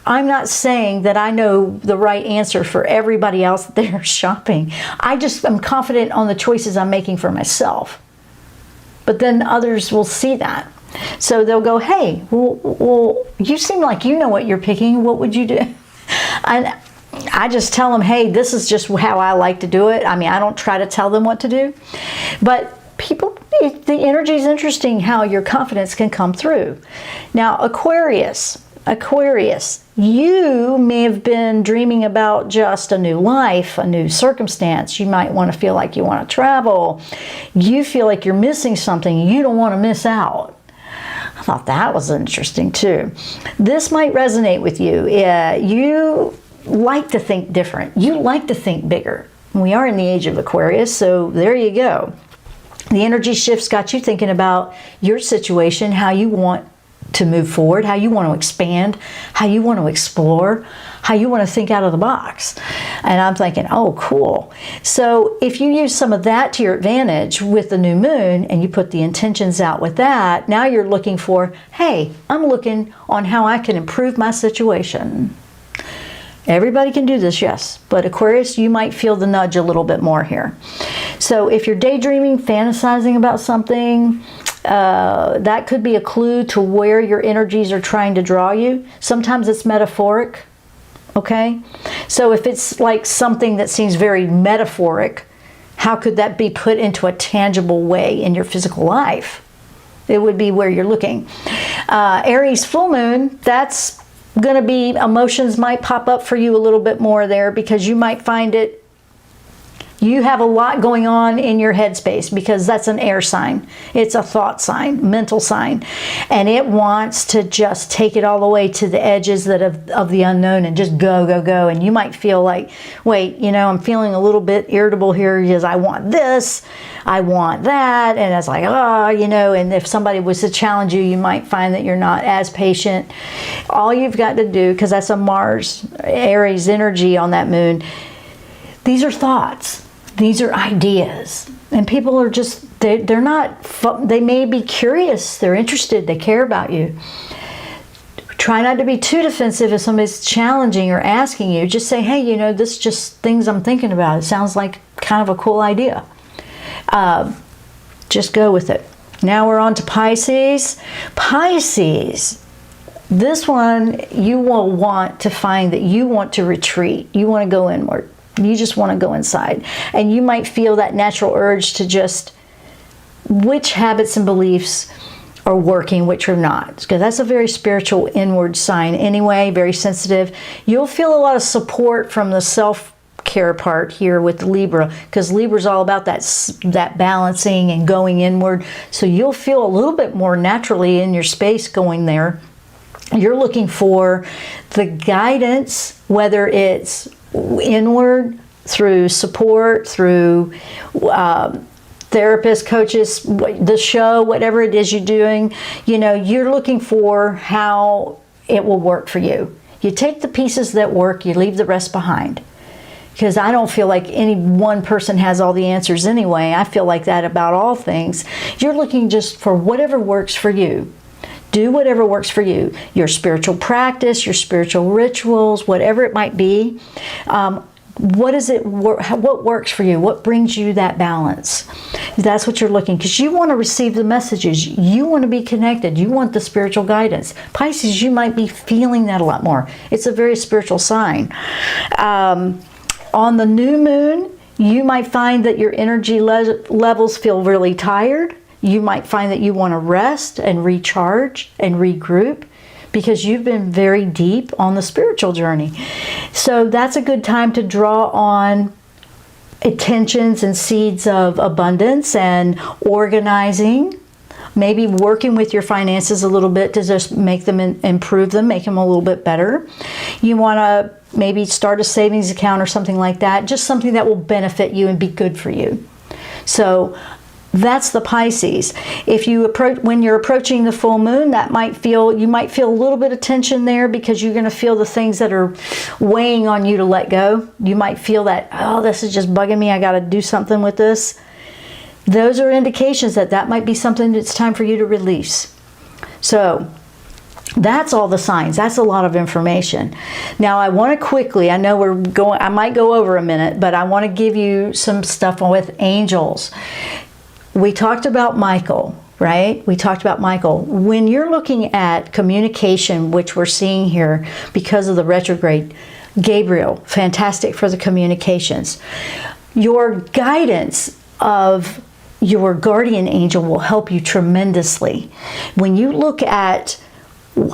I'm not saying that I know the right answer for everybody else that they're shopping. I just am confident on the choices I'm making for myself. But then others will see that. So they'll go, hey, well, you seem like you know what you're picking. What would you do? And I just tell them, hey, this is just how I like to do it. I mean, I don't try to tell them what to do. But people, the energy is interesting how your confidence can come through. Now, Aquarius, you may have been dreaming about just a new life, a new circumstance. You might want to feel like you want to travel. You feel like you're missing something. You don't want to miss out. I thought that was interesting too. This might resonate with you. You like to think different. You like to think bigger. We are in the age of Aquarius, so there you go. The energy shifts got you thinking about your situation, how you want to move forward, how you want to expand, how you want to explore, how you want to think out of the box. And I'm thinking, oh, cool. So if you use some of that to your advantage with the new moon and you put the intentions out with that, now you're looking for, hey, I'm looking on how I can improve my situation. Everybody can do this, yes. But Aquarius, you might feel the nudge a little bit more here. So if you're daydreaming, fantasizing about something, that could be a clue to where your energies are trying to draw you. Sometimes it's metaphoric, okay? So if it's like something that seems very metaphoric, how could that be put into a tangible way in your physical life? It would be where you're looking. Aries full moon, that's going to be, emotions might pop up for you a little bit more there because you might find it, you have a lot going on in your headspace because that's an air sign. It's a thought sign, mental sign. And it wants to just take it all the way to the edges of the unknown and just go, go, go. And you might feel like, wait, I'm feeling a little bit irritable here because I want this, I want that. And it's like, and if somebody was to challenge you, you might find that you're not as patient. All you've got to do, because that's a Mars, Aries energy on that moon, these are thoughts. These are ideas. And people are just, they're not, they may be curious, they're interested, they care about you. Try not to be too defensive if somebody's challenging or asking you. Just say, hey, this is just things I'm thinking about. It sounds like kind of a cool idea. Just go with it. Now we're on to Pisces. Pisces. This one, you will want to find that you want to retreat. You want to go inward. You just want to go inside. And you might feel that natural urge to just, which habits and beliefs are working, which are not. Because that's a very spiritual inward sign anyway, very sensitive. You'll feel a lot of support from the self-care part here with Libra, because Libra's all about that balancing and going inward. So you'll feel a little bit more naturally in your space going there. You're looking for the guidance, whether it's inward, through support, through therapists, coaches, the show, whatever it is you're doing. You know, you're looking for how it will work for you. You take the pieces that work, you leave the rest behind. Because I don't feel like any one person has all the answers anyway. I feel like that about all things. You're looking just for whatever works for you. Do whatever works for you. Your spiritual practice, your spiritual rituals, whatever it might be. What works for you? What brings you that balance? That's what you're looking, because you want to receive the messages. You want to be connected. You want the spiritual guidance. Pisces, you might be feeling that a lot more. It's a very spiritual sign. On the new moon, you might find that your energy levels feel really tired. You might find that you want to rest and recharge and regroup, because you've been very deep on the spiritual journey. So that's a good time to draw on intentions and seeds of abundance and organizing, maybe working with your finances a little bit to just make them improve them, make them a little bit better. You want to maybe start a savings account or something like that, just something that will benefit you and be good for you. So that's the Pisces. When you're approaching the full moon, you might feel a little bit of tension there, because you're going to feel the things that are weighing on you to let go. You might feel that, oh, this is just bugging me. I got to do something with this. Those are indications that might be something that's time for you to release. So that's all the signs. That's a lot of information. Now I want to quickly, I know I might go over a minute, but I want to give you some stuff with angels. We talked about Michael, right? We talked about Michael. When you're looking at communication, which we're seeing here because of the retrograde, Gabriel, fantastic for the communications. Your guidance of your guardian angel will help you tremendously. When you look at,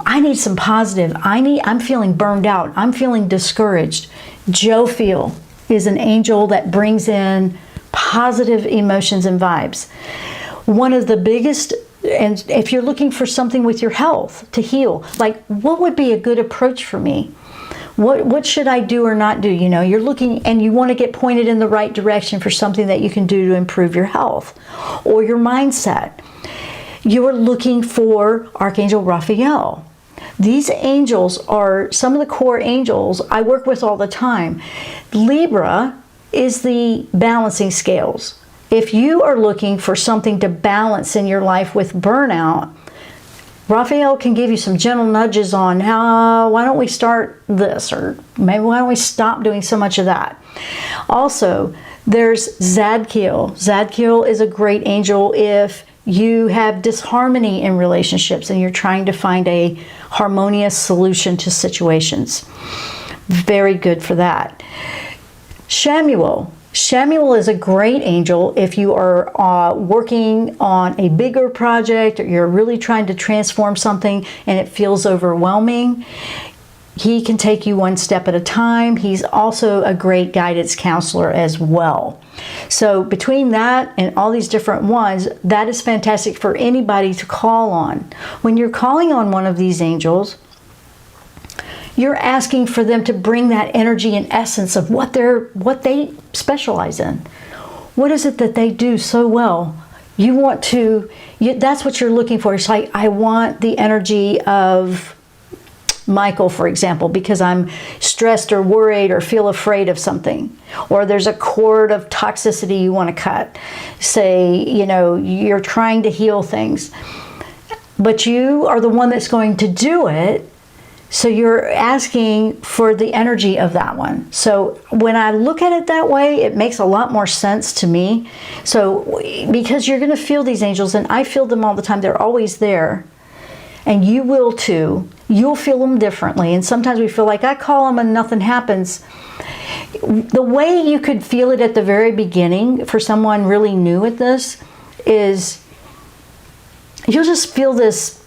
I need some positive, I'm feeling burned out, I'm feeling discouraged. Jophiel is an angel that brings in positive emotions and vibes. One of the biggest, and if you're looking for something with your health to heal, like what would be a good approach for me? What should I do or not do? You know, you're looking and you want to get pointed in the right direction for something that you can do to improve your health or your mindset. You're looking for Archangel Raphael. These angels are some of the core angels I work with all the time. Libra is the balancing scales. If you are looking for something to balance in your life with burnout, Raphael can give you some gentle nudges on why don't we start this, or maybe why don't we stop doing so much of that. Also, there's Zadkiel. Zadkiel is a great angel if you have disharmony in relationships and you're trying to find a harmonious solution to situations. Very good for that. Shamuel is a great angel if you are working on a bigger project, or you're really trying to transform something and it feels overwhelming. He can take you one step at a time. He's also a great guidance counselor as well. So between that and all these different ones, that is fantastic for anybody to call on. When you're calling on one of these angels, you're asking for them to bring that energy and essence of what they specialize in. What is it that they do so well? That's what you're looking for. It's like, I want the energy of Michael, for example, because I'm stressed or worried or feel afraid of something. Or there's a cord of toxicity you want to cut. Say, you're trying to heal things. But you are the one that's going to do it. So you're asking for the energy of that one. So when I look at it that way, it makes a lot more sense to me. So because you're going to feel these angels, and I feel them all the time, they're always there. And you will too. You'll feel them differently. And sometimes we feel like I call them and nothing happens. The way you could feel it at the very beginning for someone really new at this is you'll just feel this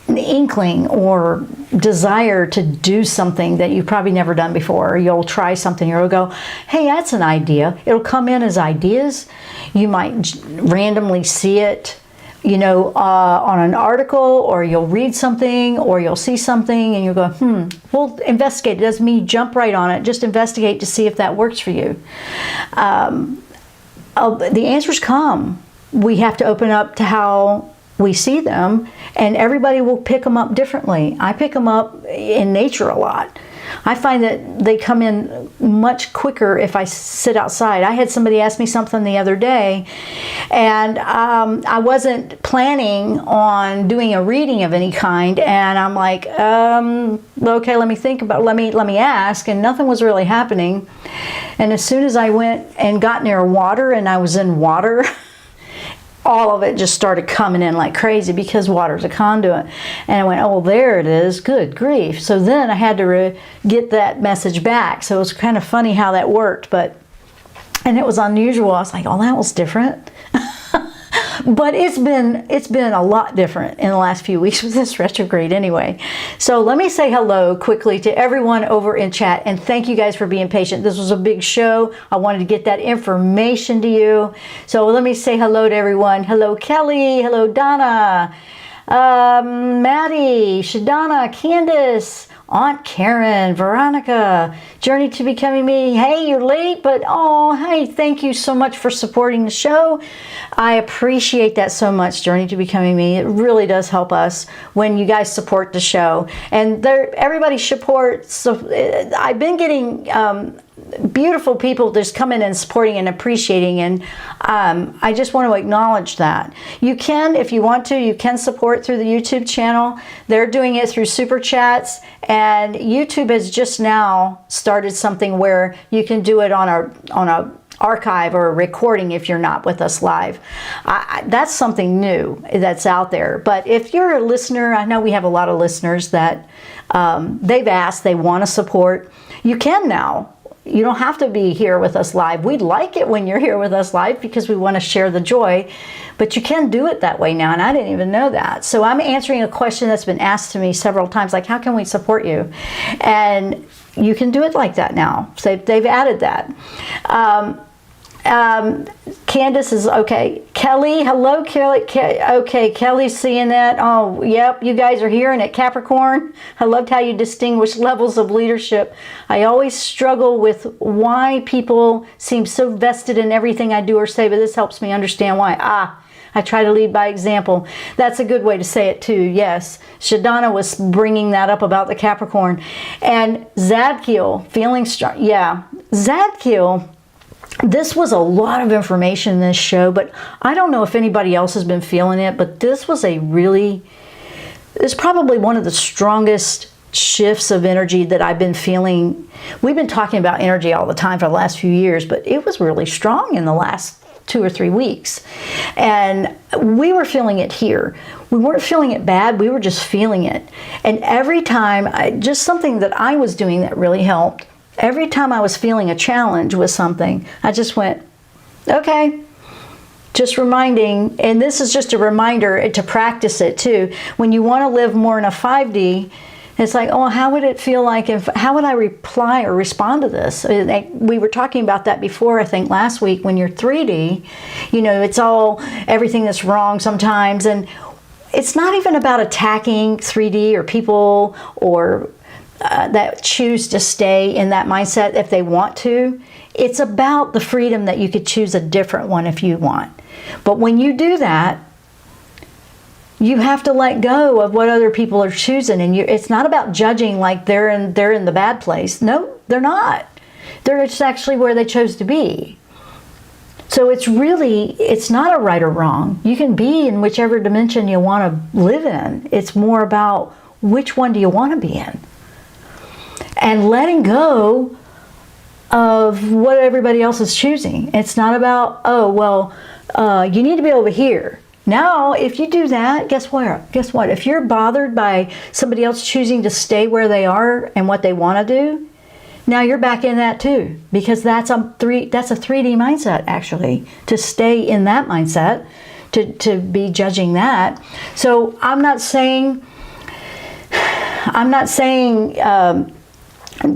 inkling or desire to do something that you've probably never done before, or you'll try something, or you'll go, hey, that's an idea. It'll come in as ideas. You might randomly see it, you know, on an article, or you'll read something, or you'll see something and you'll go, well, investigate. It doesn't mean you jump right on it. Just investigate to see if that works for you. The answers come. We have to open up to how we see them, and everybody will pick them up differently. I pick them up in nature a lot. I find that they come in much quicker if I sit outside. I had somebody ask me something the other day, and I wasn't planning on doing a reading of any kind, and I'm like, okay, let me think about, let me ask, and nothing was really happening. And as soon as I went and got near water and I was in water, all of it just started coming in like crazy, because water's a conduit. And I went, oh, well, there it is. Good grief. So then I had to get that message back. So it was kind of funny how that worked, and it was unusual. I was like, oh, that was different. But it's been a lot different in the last few weeks with this retrograde anyway. So let me say hello quickly to everyone over in chat, and thank you guys for being patient. This was a big show. I wanted to get that information to you. So let me say hello to everyone. Hello, Kelly. Hello, Donna. Maddie, Shadana, Candace, Aunt Karen, Veronica, Journey to Becoming Me. Hey, you're late, but oh, hey, thank you so much for supporting the show. I appreciate that so much, Journey to Becoming Me. It really does help us when you guys support the show. And everybody supports. So I've been getting beautiful people just coming and supporting and appreciating, and I just want to acknowledge that. You can, if you want to, you can support through the YouTube channel. They're doing it through super chats, and YouTube has just now started something where you can do it on a archive or a recording if you're not with us live. That's something new that's out there. But if you're a listener, I know we have a lot of listeners that they've asked, they want to support. You can now. You don't have to be here with us live. We'd like it when you're here with us live because we want to share the joy, but you can do it that way now, and I didn't even know that. So I'm answering a question that's been asked to me several times, like, how can we support you? And you can do it like that now. So they've added that. Candace is okay. Kelly, hello, Kelly. Okay, Kelly's seeing that. Oh, yep, you guys are hearing it. Capricorn, I loved how you distinguish levels of leadership. I always struggle with why people seem so vested in everything I do or say, but this helps me understand why. I try to lead by example. That's a good way to say it too, yes. Shadana was bringing that up about the Capricorn. And Zadkiel, feeling strong. Yeah, Zadkiel, this was a lot of information in this show, but I don't know if anybody else has been feeling it, but this was it's probably one of the strongest shifts of energy that I've been feeling. We've been talking about energy all the time for the last few years, but it was really strong in the last 2 or 3 weeks. And we were feeling it here. We weren't feeling it bad, we were just feeling it. And every time, just something that I was doing that really helped, every time I was feeling a challenge with something, I just went, okay, just reminding, and this is just a reminder to practice it too. When you want to live more in a 5D, it's like, oh, how would it feel like how would I reply or respond to this? We were talking about that before, I think last week, when you're 3D, you know, it's all everything that's wrong sometimes. And it's not even about attacking 3D or people or that choose to stay in that mindset if they want to. It's about the freedom that you could choose a different one if you want. But when you do that, you have to let go of what other people are choosing, and it's not about judging like they're in the bad place. No, they're not. They're just actually where they chose to be. So it's not a right or wrong. You can be in whichever dimension you want to live in. It's more about which one do you want to be in. And letting go of what everybody else is choosing. It's not about, oh, well, you need to be over here. Now, if you do that, guess what? If you're bothered by somebody else choosing to stay where they are and what they want to do, now you're back in that too. Because that's a 3D mindset, actually. To stay in that mindset, to be judging that. So I'm not saying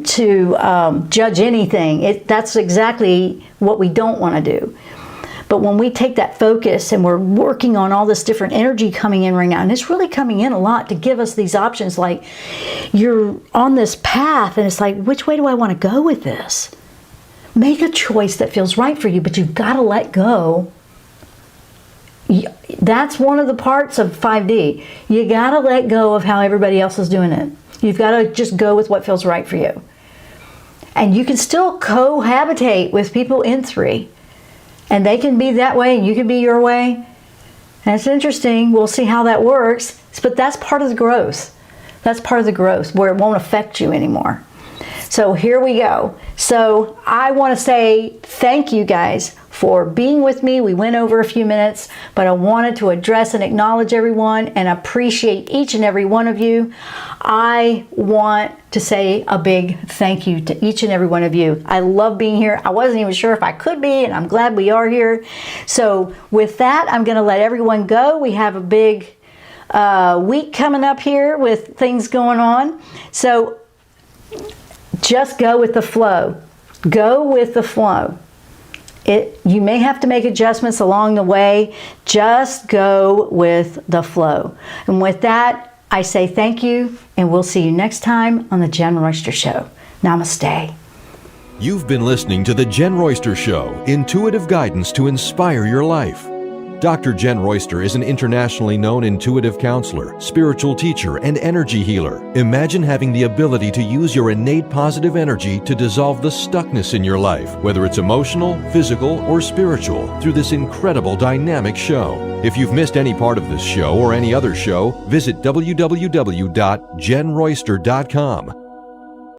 to judge anything. That's exactly what we don't want to do. But when we take that focus and we're working on all this different energy coming in right now, and it's really coming in a lot to give us these options, like you're on this path and it's like, which way do I want to go with this? Make a choice that feels right for you, but you've got to let go. That's one of the parts of 5D. You got to let go of how everybody else is doing it. You've got to just go with what feels right for you. And you can still cohabitate with people in 3. And they can be that way and you can be your way. And it's interesting. We'll see how that works. But that's part of the growth. That's part of the growth where it won't affect you anymore. So here we go. So I want to say thank you guys for being with me. We went over a few minutes, but I wanted to address and acknowledge everyone and appreciate each and every one of you. I want to say a big thank you to each and every one of you. I love being here. I wasn't even sure if I could be, and I'm glad we are here. So with that, I'm going to let everyone go. We have a big week coming up here with things going on. So just go with the flow. Go with the flow. You may have to make adjustments along the way. Just go with the flow. And with that, I say thank you, and we'll see you next time on the Jenn Royster Show. Namaste. You've been listening to the Jenn Royster Show, intuitive guidance to inspire your life. Dr. Jenn Royster is an internationally known intuitive counselor, spiritual teacher, and energy healer. Imagine having the ability to use your innate positive energy to dissolve the stuckness in your life, whether it's emotional, physical, or spiritual, through this incredible dynamic show. If you've missed any part of this show or any other show, visit www.jennroyster.com.